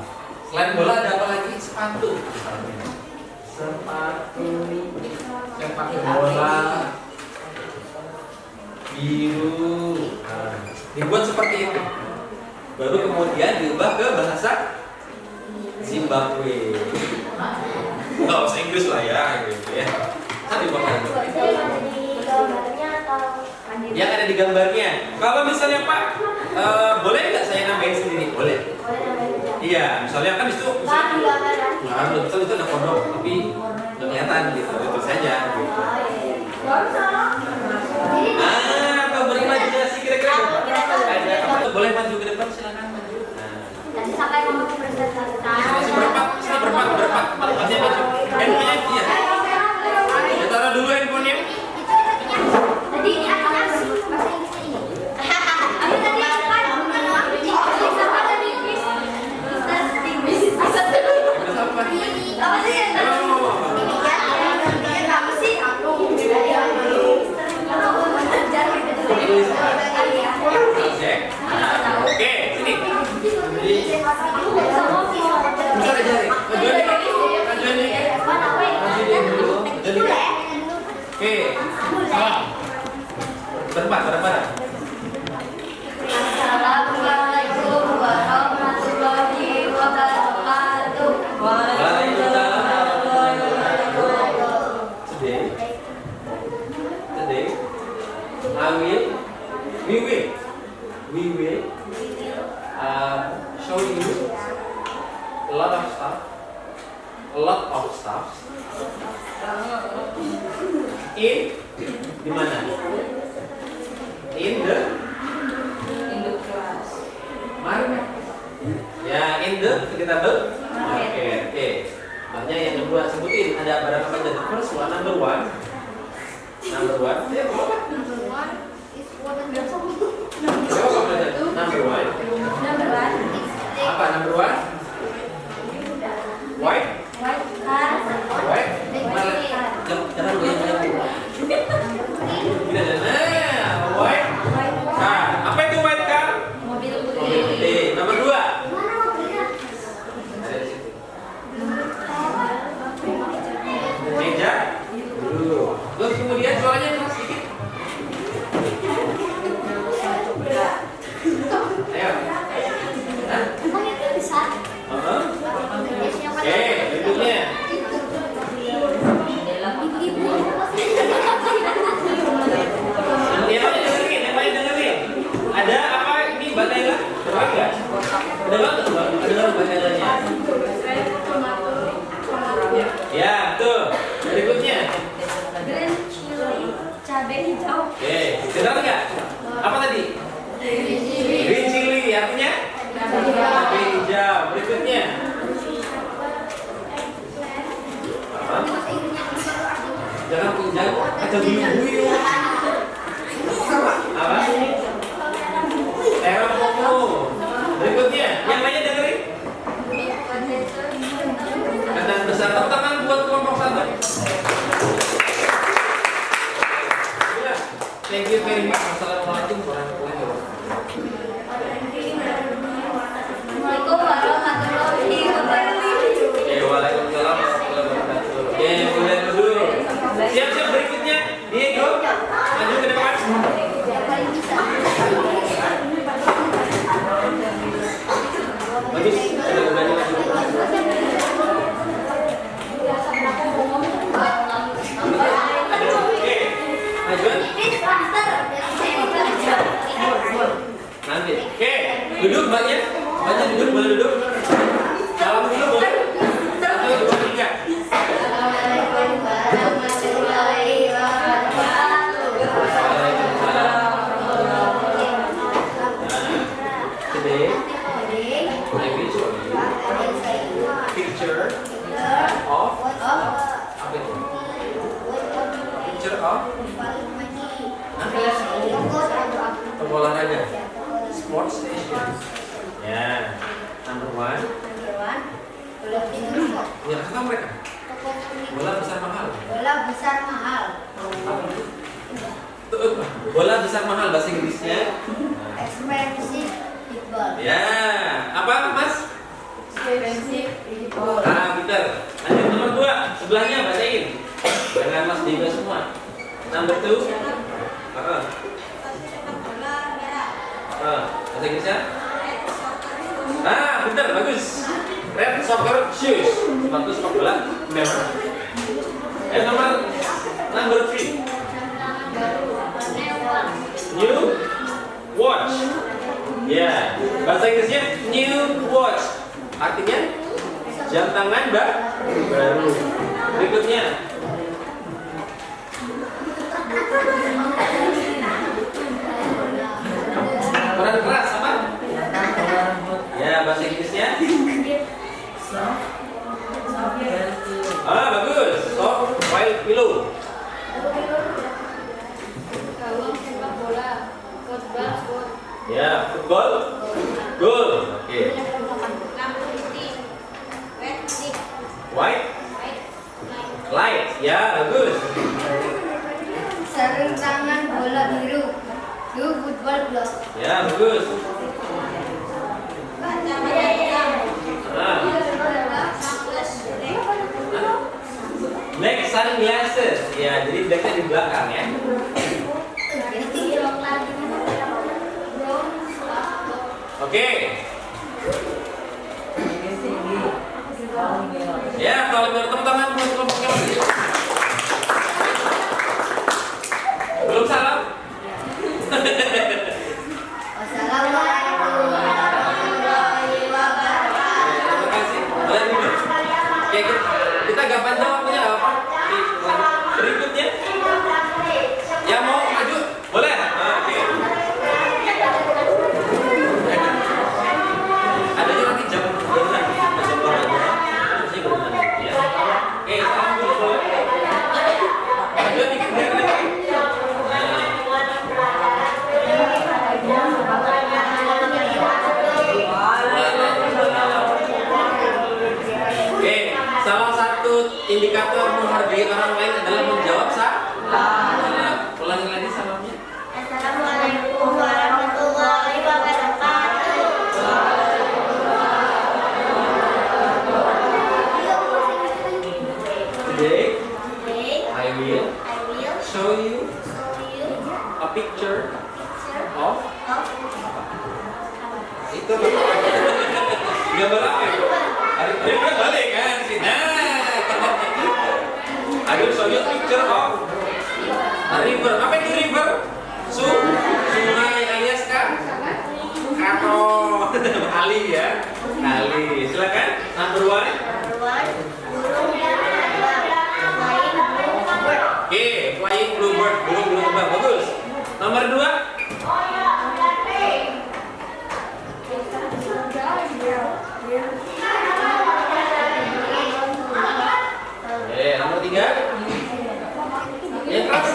Selain bola ada apa lagi? Sepatu misalnya. Sepatu sepak bola biru. Nah, dibuat seperti itu. Baru kemudian diubah ke bahasa Zimbabwe. Nggak usah Inggris lah ya, gitu ya. Kan diubah ke yang ada di gambarnya. Kalau misalnya Pak, boleh nggak saya nambahin sendiri? Boleh. Iya, misalnya kan itu betul itu ada kodok, tapi nggak kelihatan gitu, itu saja. Gitu. Berimajinasi kira-kira ada apa? Boleh maju ke depan, silakan maju. Nanti sampai ngomong presentasi. Masih berempat. Masih maju. Handphonenya iya. Ya, taruh dulu handphonenya. Tadi ini apa bahasa Inggrisnya ini? Aku tadi apa? Apa tadi? Bisa dulu. Apa? Apa sih? Apa sih? Oke, sini. Bisa ajarin. Majuin dulu. Oke. Salam. Berempat. Assalamualaikum warahmatullahi wabarakatuh. Waalaikumsalam warahmatullahi wabarakatuh. Today, we will show you a lot of stuff in di mana? In the class. market. Ya, in the kita market. Oke. Makanya yang kedua sebutin ada barang apa aja. First one, number one. Ya, Number one. Apa number one? White. Jangan goyang-goyang. Nah, white car. Apa itu white car? Mobil Mobil putih. Nomor dua. Ada di situ. Meja. Terus kemudian suaranya keras sedikit. Ayo. Oke, berikutnya. Yang lain dengerin. Ada apa ini Bataila? Terang nggak? Ada banget Bang? Ada banget Batailanya. Ya, betul. Berikutnya. Cabai hijau. Oke, dengar nggak? Apa tadi? Green chili, artinya? Cabai hijau. Berikutnya. Jangan pinjam atau biu-biu. Apa? Terong pomo. Berikutnya, yang lainnya dengerin. Kandang besar, tepuk tangan buat kelompok satu. Thank you very much. Assalamualaikum warahmatullahi wabarakatuh. Assalamualaikum warahmatullahi wabarakatuh. Waalaikumsalam warahmatullahi wabarakatuh. Oke, mulai dulu. Siap-siap berikutnya. Diego. picture of apa itu? Picture of tempat olahraga. Sports station. Ya. Number one. Ya, kata mereka. Bola besar mahal. Bola besar mahal. Bola besar mahal bahasa Inggrisnya. Expensive football. Ya, apa Mas? Expensive people. Ah, pintar. Lanjut nomor 2, sebelahnya bacain. Dengan Mas Diva semua. Number 2. Bahasa Inggrisnya? Ah, pintar, bagus. Red soccer shoes. Sepatu sepak bola merah. Number 3. New watch. Ya, bahasa Inggrisnya new watch. Artinya jam tangan baru. Berikutnya. Kurang keras apa? Ya, bahasa Inggrisnya. Ah, bagus. Soft white pillow. Gawang sepak bola. Football. Ya, football. Goal. Oke. White. Light. Ya, bagus. Sarung tangan bola biru. Blue football glove. Ya, bagus. Ah. Black sunglasses. Ya, jadi blacknya di belakang ya. Oke. Ya, kalau tepuk tangan buat kelompoknya Mas. Belum salam? Wassalamualaikum warahmatullahi wabarakatuh. Terima kasih. Kalian dulu. Oke, kita gampang jawabnya apa? Berikutnya. Yang mau maju, boleh? Oke. Ada juga nanti jam berenang, jam berapa? Masih berenang ya. Oke, salam dulu boleh. Maju dikit biar lagi. Oke, salah satu indikator menghargai orang lain adalah menjawab salam. Ulangi lagi salamnya. Assalamualaikum warahmatullahi wabarakatuh. Today, Today, I will I will show you show you a picture picture of of itu gambar apa ya? Ada balik kan sih. Nah, I will show you a picture of a river. Apa itu river? Sungai alias kano. Kali ya. Kali. Silakan. Number 1. one, burung dan flying bluebird. Oke, flying bluebird, burung terbang. Bagus. Nomor 2. Nomor 3. Ya, keras.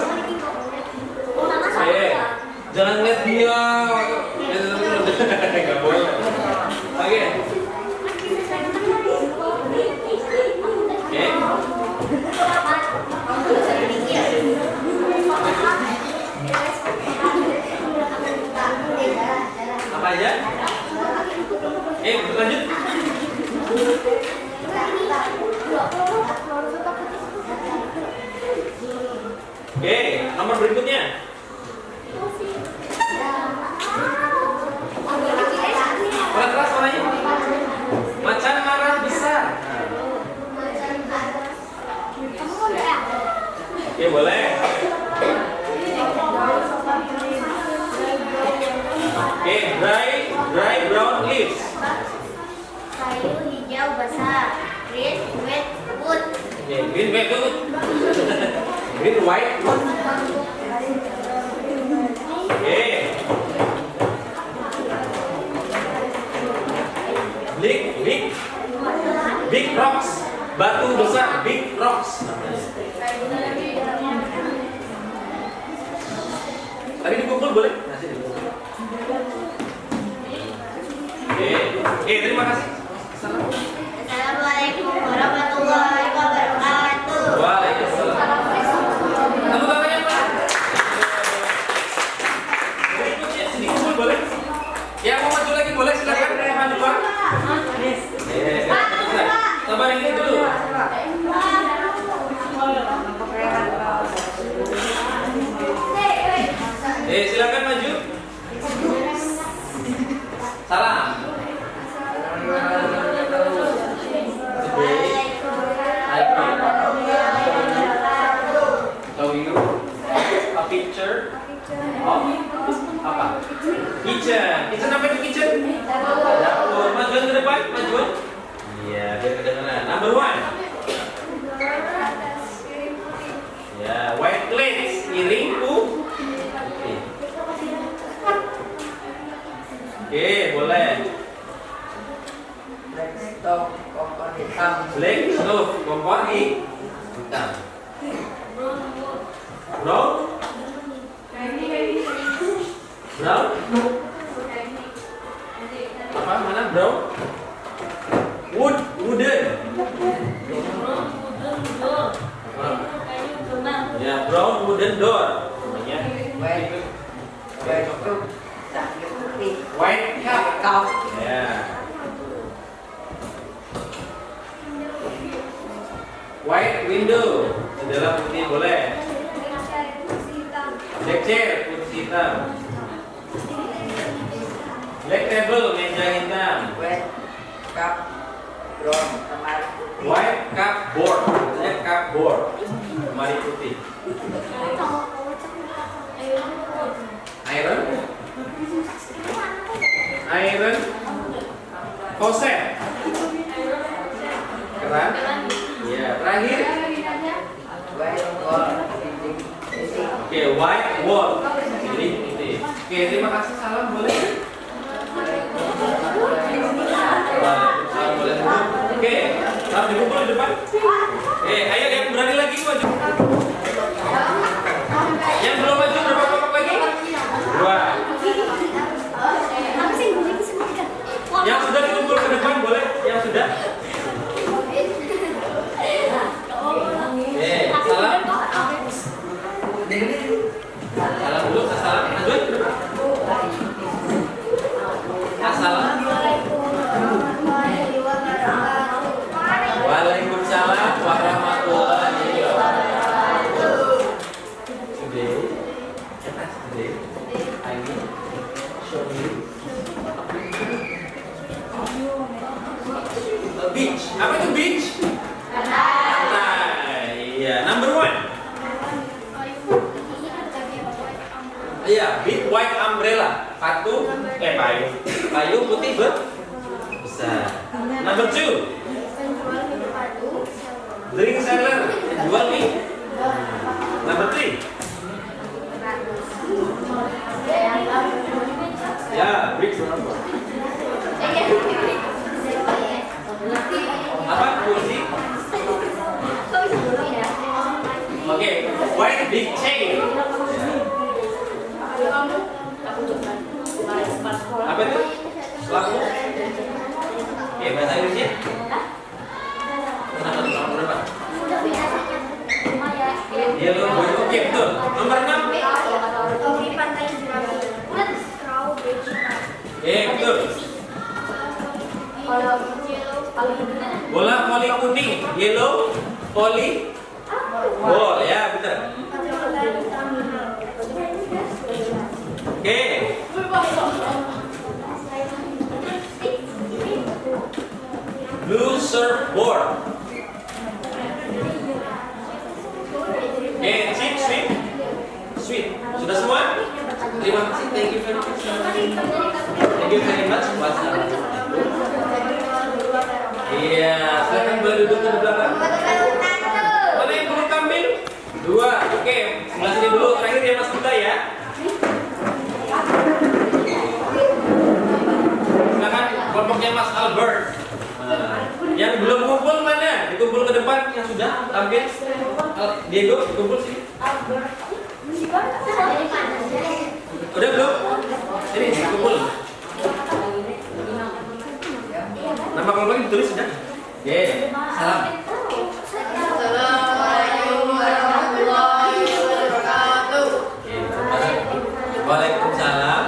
Jangan lihat dia. Enggak boleh. Oke. Apa aja? Lanjut. Oke, nomor berikutnya. Keras warnanya. Macan marah besar. Oke, boleh. Oke, dry brown leaves. Kayu hijau basah. Green wet wood. Oke, green white wood. Green white wood. Oke. Big Big rocks. Batu besar, big rocks namanya. Tadi dikumpul boleh? Nasi dikumpul. Oke, terima kasih. Assalamualaikum warahmatullahi wabarakatuh. Waalaikumsalam. Tepuk tangannya, Pak. Berikutnya sini kumpul boleh? Yang mau maju lagi boleh, silakan. Maju, Pak. Sabar ini dulu. Silakan maju. Salam. So you a picture of apa? Kitchen. Kitchen apa itu kitchen? Dapur. Majuan ke depan, majuan. Iya, biar kedengaran. Number 1. Ya, white plates, piring putih. Oke, boleh. Black stove, kompor hitam. Black stove, kompor hitam. Brown? Brown? Apa? Mana brown? Wooden. Ya, brown wooden door. Namanya. White stove, sakit putih. White cup. Cup. Ya. White window. Jendela putih boleh. Black chair, kursi hitam. Black table, meja hitam. White cup, brown, lemari putih. White cupboard, maksudnya cupboard, lemari putih. Iron, iron, faucet, keran. Ya, terakhir. White wall, dinding putih. Oke, white wall, jadi putih. Oke, terima kasih. Salam boleh. Waalaikumsalam, boleh duduk. Oke, harus dikumpul di depan. Ayo yang berani lagi maju. Yang belum maju berapa kelompok lagi? 2. Yang sudah dikumpul ke depan boleh? Yang sudah? Salam. Salam dulu, salam. Lanjut. Assalam. Waalaikumsalam warahmatullahi wabarakatuh. Today, I will show you a beach. Apa itu beach? Pantai. Iya, number 1. Iya, big white umbrella. Payung putih besar. Number 2. Drink seller, jual nih. Number 3. Ya, big apa? Kursi. Oke, white big chair. Apa itu? Lampu. Oke, bahasa Inggrisnya? Kenapa tuh lampu berapa? Yellow boy. Oke, betul. Nomor 6. Betul. Bola voli kuning, yellow voli ball, ya betul. Oke. Blue surfboard. Cheap, sweet. Sweet. Sudah semua? Terima kasih. Thank you very much. Thank you very much. Iya, silakan boleh duduk di belakang. Mana yang belum tampil? 2. Oke, sebelah sini dulu. Terakhir ya Mas Buta ya. Silakan kelompoknya Mas Albert. Yang belum belum kumpul mana? Dikumpul ke depan yang sudah hampir. Diego dikumpul sini. Udah belum? Ini dikumpul. Nama kelompoknya ditulis sudah? Oke, salam. Assalamualaikum warahmatullahi wabarakatuh. Waalaikumsalam.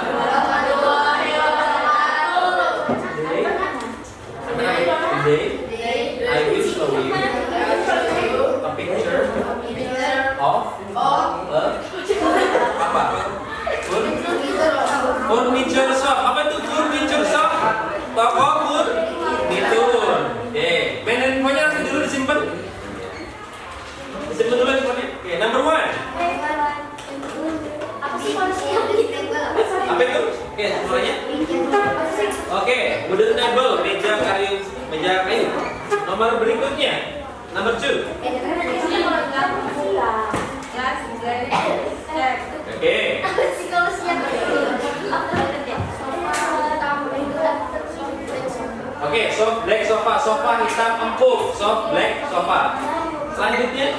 Today, I will show you a picture of apa? Furniture shop. Apa itu furniture shop? Toko furnitur. Main infonya nanti dulu disimpan. Disimpan dulu infonya. Oke, number 1. Apa itu? Oke, semuanya. Oke, wooden table, meja kayu. Nomor berikutnya, number 2. Oke. Oke, soft black sofa hitam empuk, soft black sofa. Selanjutnya,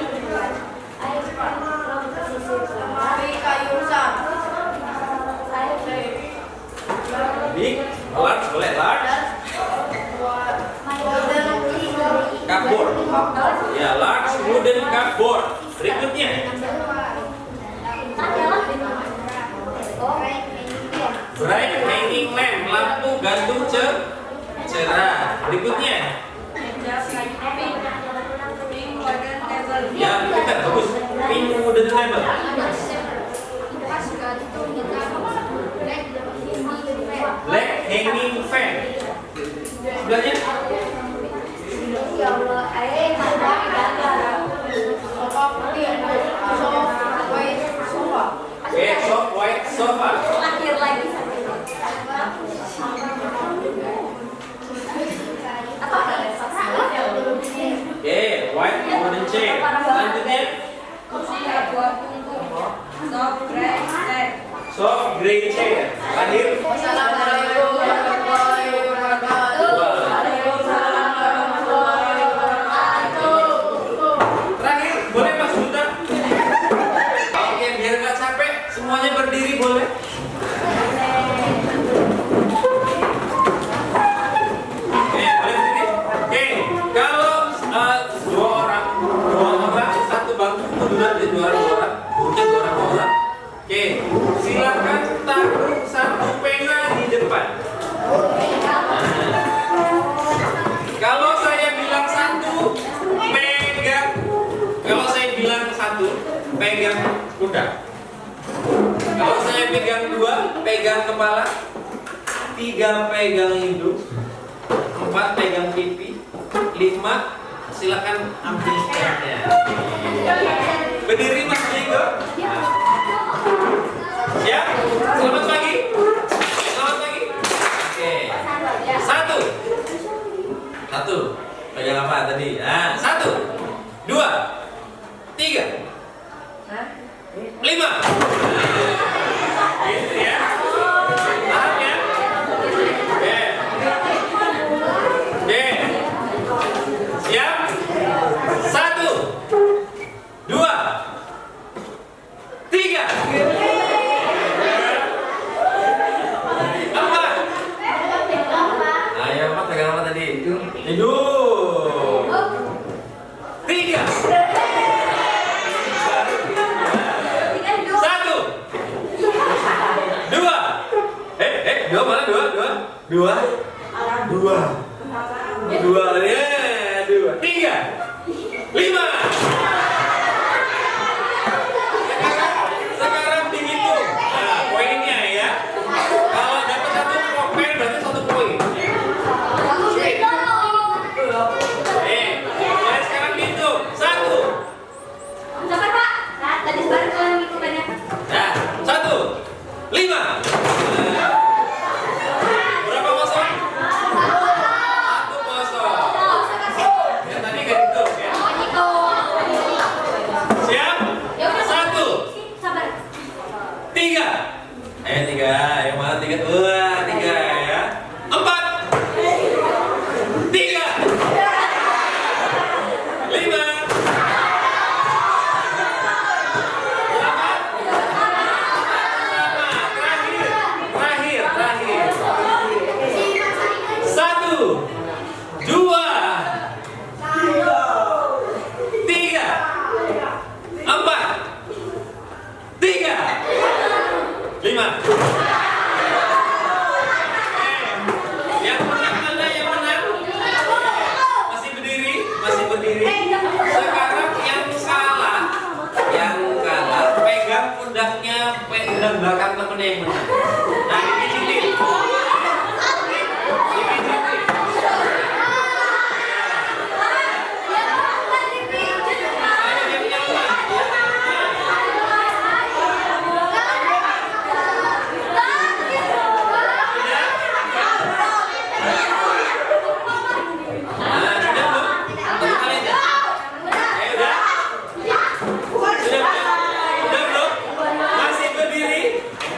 big, large, boleh large. Cupboard. Ya, large wooden cupboard. Berikutnya, bright hanging lamp, lampu gantung cerah. Berikutnya, ya pintar, bagus. Pink wooden table. Black hanging fan. Sebelahnya, soft white sofa. White wooden chair. Selanjutnya, soft gray chair. Terakhir, Assalamualaikum warahmatullahi wabarakatuh. terakhir, boleh Mas Buta? Oke, biar nggak capek, semuanya berdiri boleh? Oke, boleh berdiri? Oke, kalau dua orang, satu bangku kebetulan jadi dua orang, mungkin dua orang. Oke, silakan taruh satu pena di depan. Kalau saya bilang satu, pegang. Kalau saya bilang satu, pegang pundak. Kalau saya pegang dua, pegang kepala. Tiga, pegang hidung. Empat, pegang pipi. Lima, silakan ambil pennya. Berdiri Mas Diego. Siap? Selamat pagi. Selamat pagi. Oke. Satu. Pegang apa tadi? Nah, 1, 2, 3, 5. Gitu ya. Paham ya? Oke. Siap? 1, 2, 3. 4. Ayo, Pak, pegang apa tadi? Hidung. 3. 1. 2. Dua mana? Dua. Ya, 2. 3. 5. Sekarang dihitung. Nah, poinnya ya. Kalau dapat satu poin berarti 1 poin. Sekarang dihitung. 1. Nah, 1. 5. Berapa kosong? 1 kosong. Ya tadi kan hitung ya. berdiri. Sekarang yang kalah pegang pundaknya, pundak belakang temennya yang menang. Nah, dipijitin.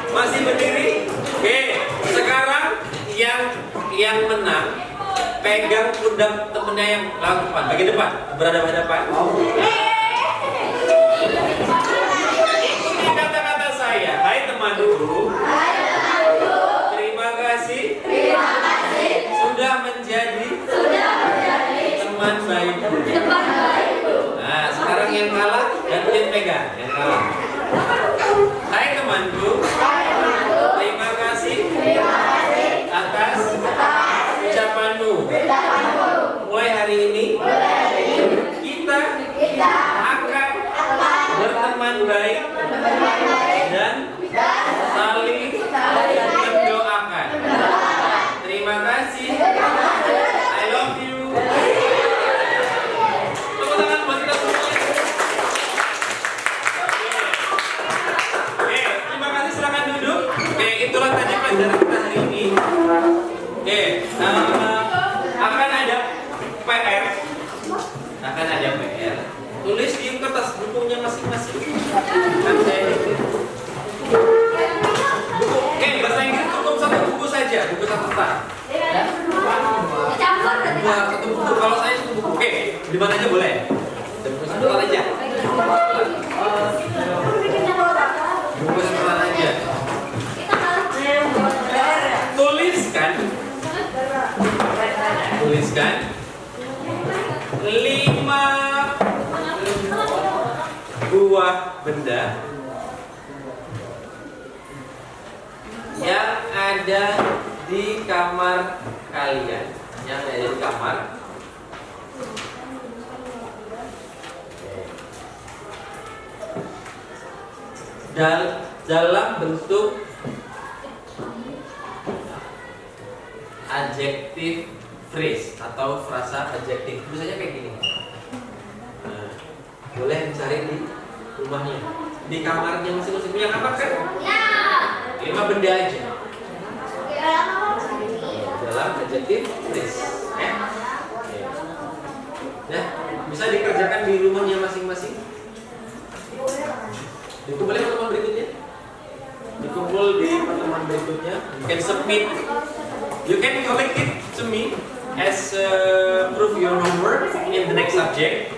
Masih berdiri. Oke, sekarang yang menang pegang pundak temennya yang lawan depan, bagian depan, berhadapan-hadapan. Ikuti kata-kata saya. Hai temanku. Terima kasih. Sudah menjadi teman baikku. Nah, sekarang yang kalah gantian pegang, yang kalah. Hai temanku. Terima kasih atas ucapanmu. Mulai hari ini kita akan berteman baik dan saling mendoakan. Terima kasih. I love you. Tepuk tangan buat kita semua. Oke, terima kasih, silakan duduk. Oke, itulah tadi pelajaran kita hari ini. Oke, akan ada PR. Tulis di kertas bukunya masing-masing. Kan saya buku. Oke, bahasa Inggris cukup satu buku saja, buku catatan. Nah, satu buku. Kalau saya satu buku. Oke, di mana aja boleh. Buku catatan aja. Buku catatan aja. Tuliskan 5 buah benda yang ada di kamar kalian. Yang ada di kamar. Dalam bentuk adjective phrase atau frasa adjektif. Misalnya kayak gini. Nah, boleh dicari di rumahnya, di kamarnya masing-masing. Punya kamar kan? Ya. 5 benda aja. Dalam adjektif phrase. Nah, bisa dikerjakan di rumahnya masing-masing. Dikumpulin pertemuan berikutnya. Dikumpul di pertemuan berikutnya. You can submit. You can collect it to me as proof your homework in the next subject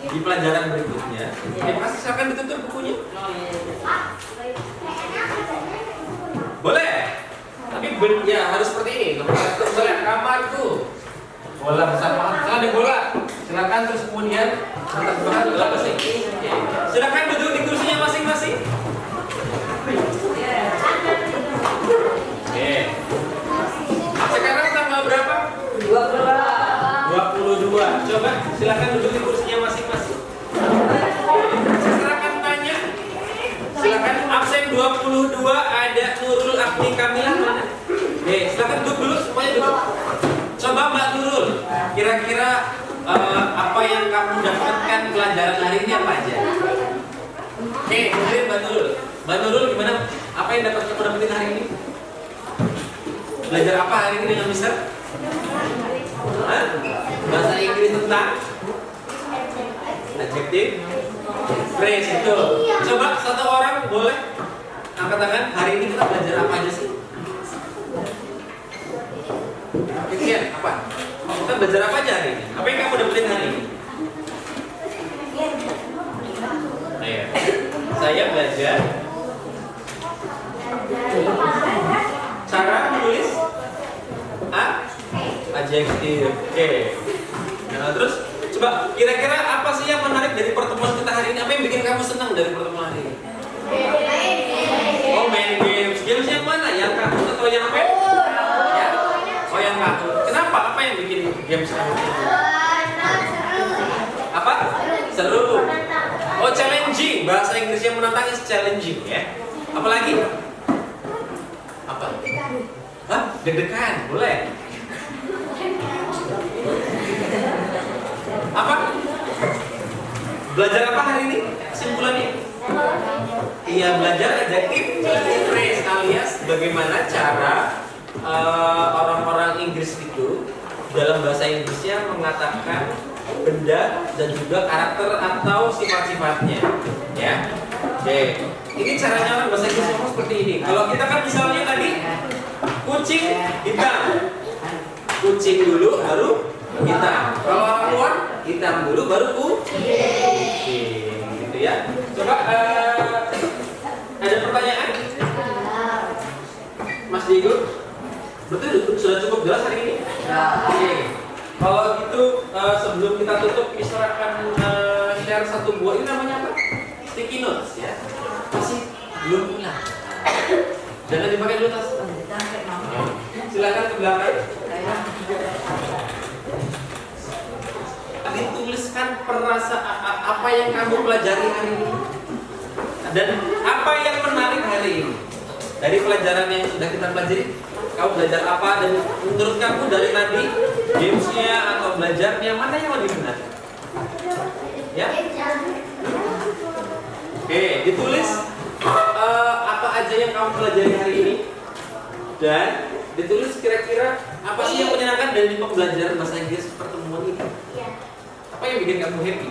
di pelajaran berikutnya. Terima kasih. Silakan ditutup bukunya. Boleh. Tapi ya harus seperti ini. Misalnya kamarku. Bola bersama. Kalau ada bola, silakan terus kemudian letak bola dalam mesin. Silakan duduk di kursinya masing-masing. Oke. Sekarang tanggal berapa? 22. Coba silakan duduk di kursinya masing-masing. Saya akan tanya. Silakan absen 22 ada Nurul Abdi Kamilah mana? Silakan duduk dulu, semuanya duduk. Coba Mbak Nurul, kira-kira apa yang kamu dapatkan pelajaran hari ini apa aja? Kemudian Mbak Nurul. Mbak Nurul gimana? Apa yang dapat kamu dapetin hari ini? Belajar apa hari ini dengan Mister? Bahasa Inggris tentang adjektif phrase itu. Coba satu orang boleh angkat tangan. Hari ini kita belajar apa aja sih? Kalian apa? Kita belajar apa aja hari ini? Apa yang kamu dapetin hari ini? Ayo. Saya belajar cara menulis adjektif. Oke. Nah, terus coba kira-kira apa sih yang menarik dari pertemuan kita hari ini? Apa yang bikin kamu senang dari pertemuan hari ini? Oh, main games. Games yang mana? Yang kartun atau yang apa? Ya. Oh, yang kartun. Kenapa? Apa yang bikin games kamu? nih, bahasa Inggris yang menantang is challenging ya. Apalagi? Apa? Hah? Deg-degan, boleh. Apa? Belajar apa hari ini? Kesimpulannya? Iya, belajar adjective phrase alias bagaimana cara orang-orang Inggris itu dalam bahasa Inggrisnya mengatakan benda dan juga karakter atau sifat-sifatnya, ya. Oke, ini caranya orang bahasa Inggris ngomong seperti ini. Kalau kita kan misalnya tadi kucing hitam, kucing dulu baru hitam. Kalau orang luar hitam dulu baru kucing, gitu ya. Coba ada pertanyaan, Mas Diego? Betul, sudah cukup jelas hari ini? Oke. Kalau gitu sebelum kita tutup, Mister akan share satu buah, ini namanya apa? Sticky notes ya. Masih belum pulang. Jangan dipakai dulu tas. Silakan ke belakang. Dituliskan apa yang kamu pelajari hari ini dan apa yang menarik hari ini dari pelajaran yang sudah kita pelajari. Kamu belajar apa dan menurut kamu dari tadi gamesnya atau belajarnya mana yang lebih menarik? Ya? Oke, ditulis apa aja yang kamu pelajari hari ini dan ditulis kira-kira apa sih yang menyenangkan dari pembelajaran bahasa Inggris pertemuan ini? Apa yang bikin kamu happy?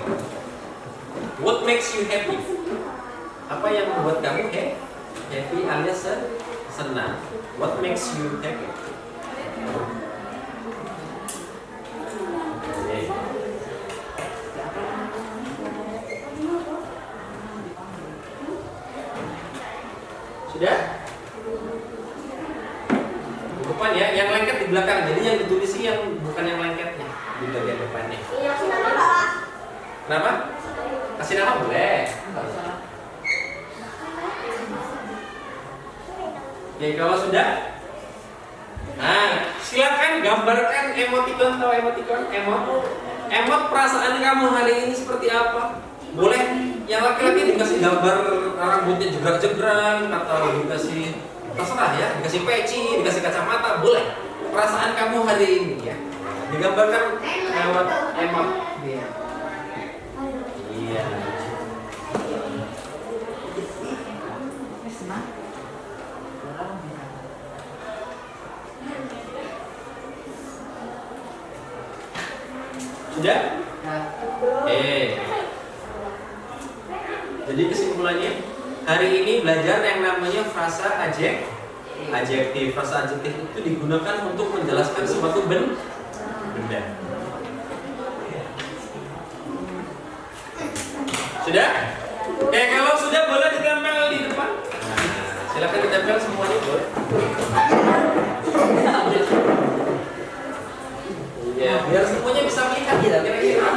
What makes you happy? Apa yang membuat kamu happy alias senang? What makes you happy? Okay. Sudah? Di depan ya, yang lengket di belakang. Jadi yang ditulis yang bukan yang lengketnya di bagian depannya. Kenapa? Kasih nama boleh. Oke, kalau sudah, nah silakan gambarkan emoticon atau emot perasaan kamu hari ini seperti apa? Boleh yang laki-laki dikasih gambar rambutnya jegrak-jegrak atau dikasih terserah ya, dikasih peci, dikasih kacamata, boleh. Perasaan kamu hari ini ya, digambarkan emot. Iya. Sudah? Jadi kesimpulannya hari ini belajar yang namanya frasa adjektif. Frasa adjektif itu digunakan untuk menjelaskan suatu benda. Sudah? Kalau sudah boleh ditempel di depan. Nah, silakan ditempel semuanya boleh. Ya, biar semuanya bisa melihat ya kira-kira.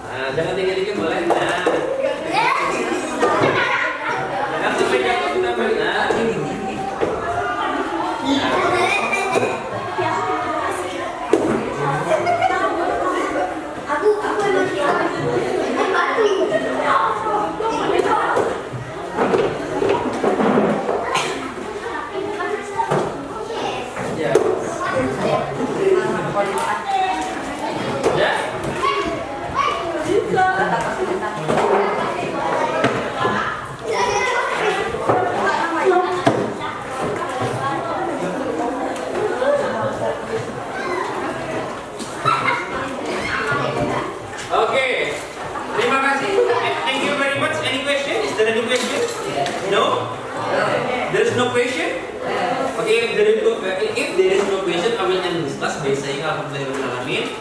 Nah, jangan tinggi-tinggi boleh. Nah. Jangan sampai jatuh kita balik. Nah, tinggi-tinggi. Aku emang batu. Okay, terima kasih. Thank you very much. Any question? Is there any question? No? There is no question? Okay, if there is no question, I will end this class by saying alhamdulillahirrahmanirrahim.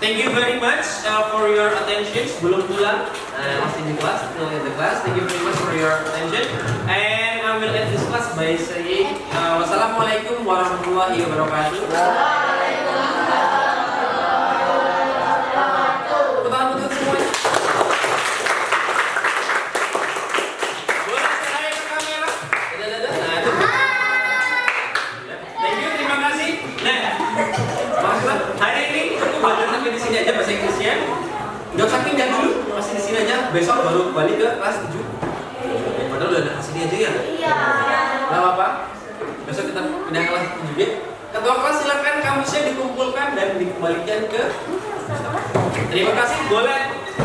Thank you very much for your attention. Belum pulang, masih di kelas, still in the class. Thank you very much for your attention. And I will end this class by saying wassalamualaikum warahmatullahi wabarakatuh. Hari ini cukup belajar sampai di sini aja bahasa Inggrisnya. Nggak usah pindah dulu, masih di sini aja. Besok baru balik ke kelas 7. Padahal udah ada kesini aja ya. Iya. Nggak apa-apa. Besok kita pindah kelas 7B. Ketua kelas silakan kamusnya dikumpulkan dan dikembalikan ke. Terima kasih. Boleh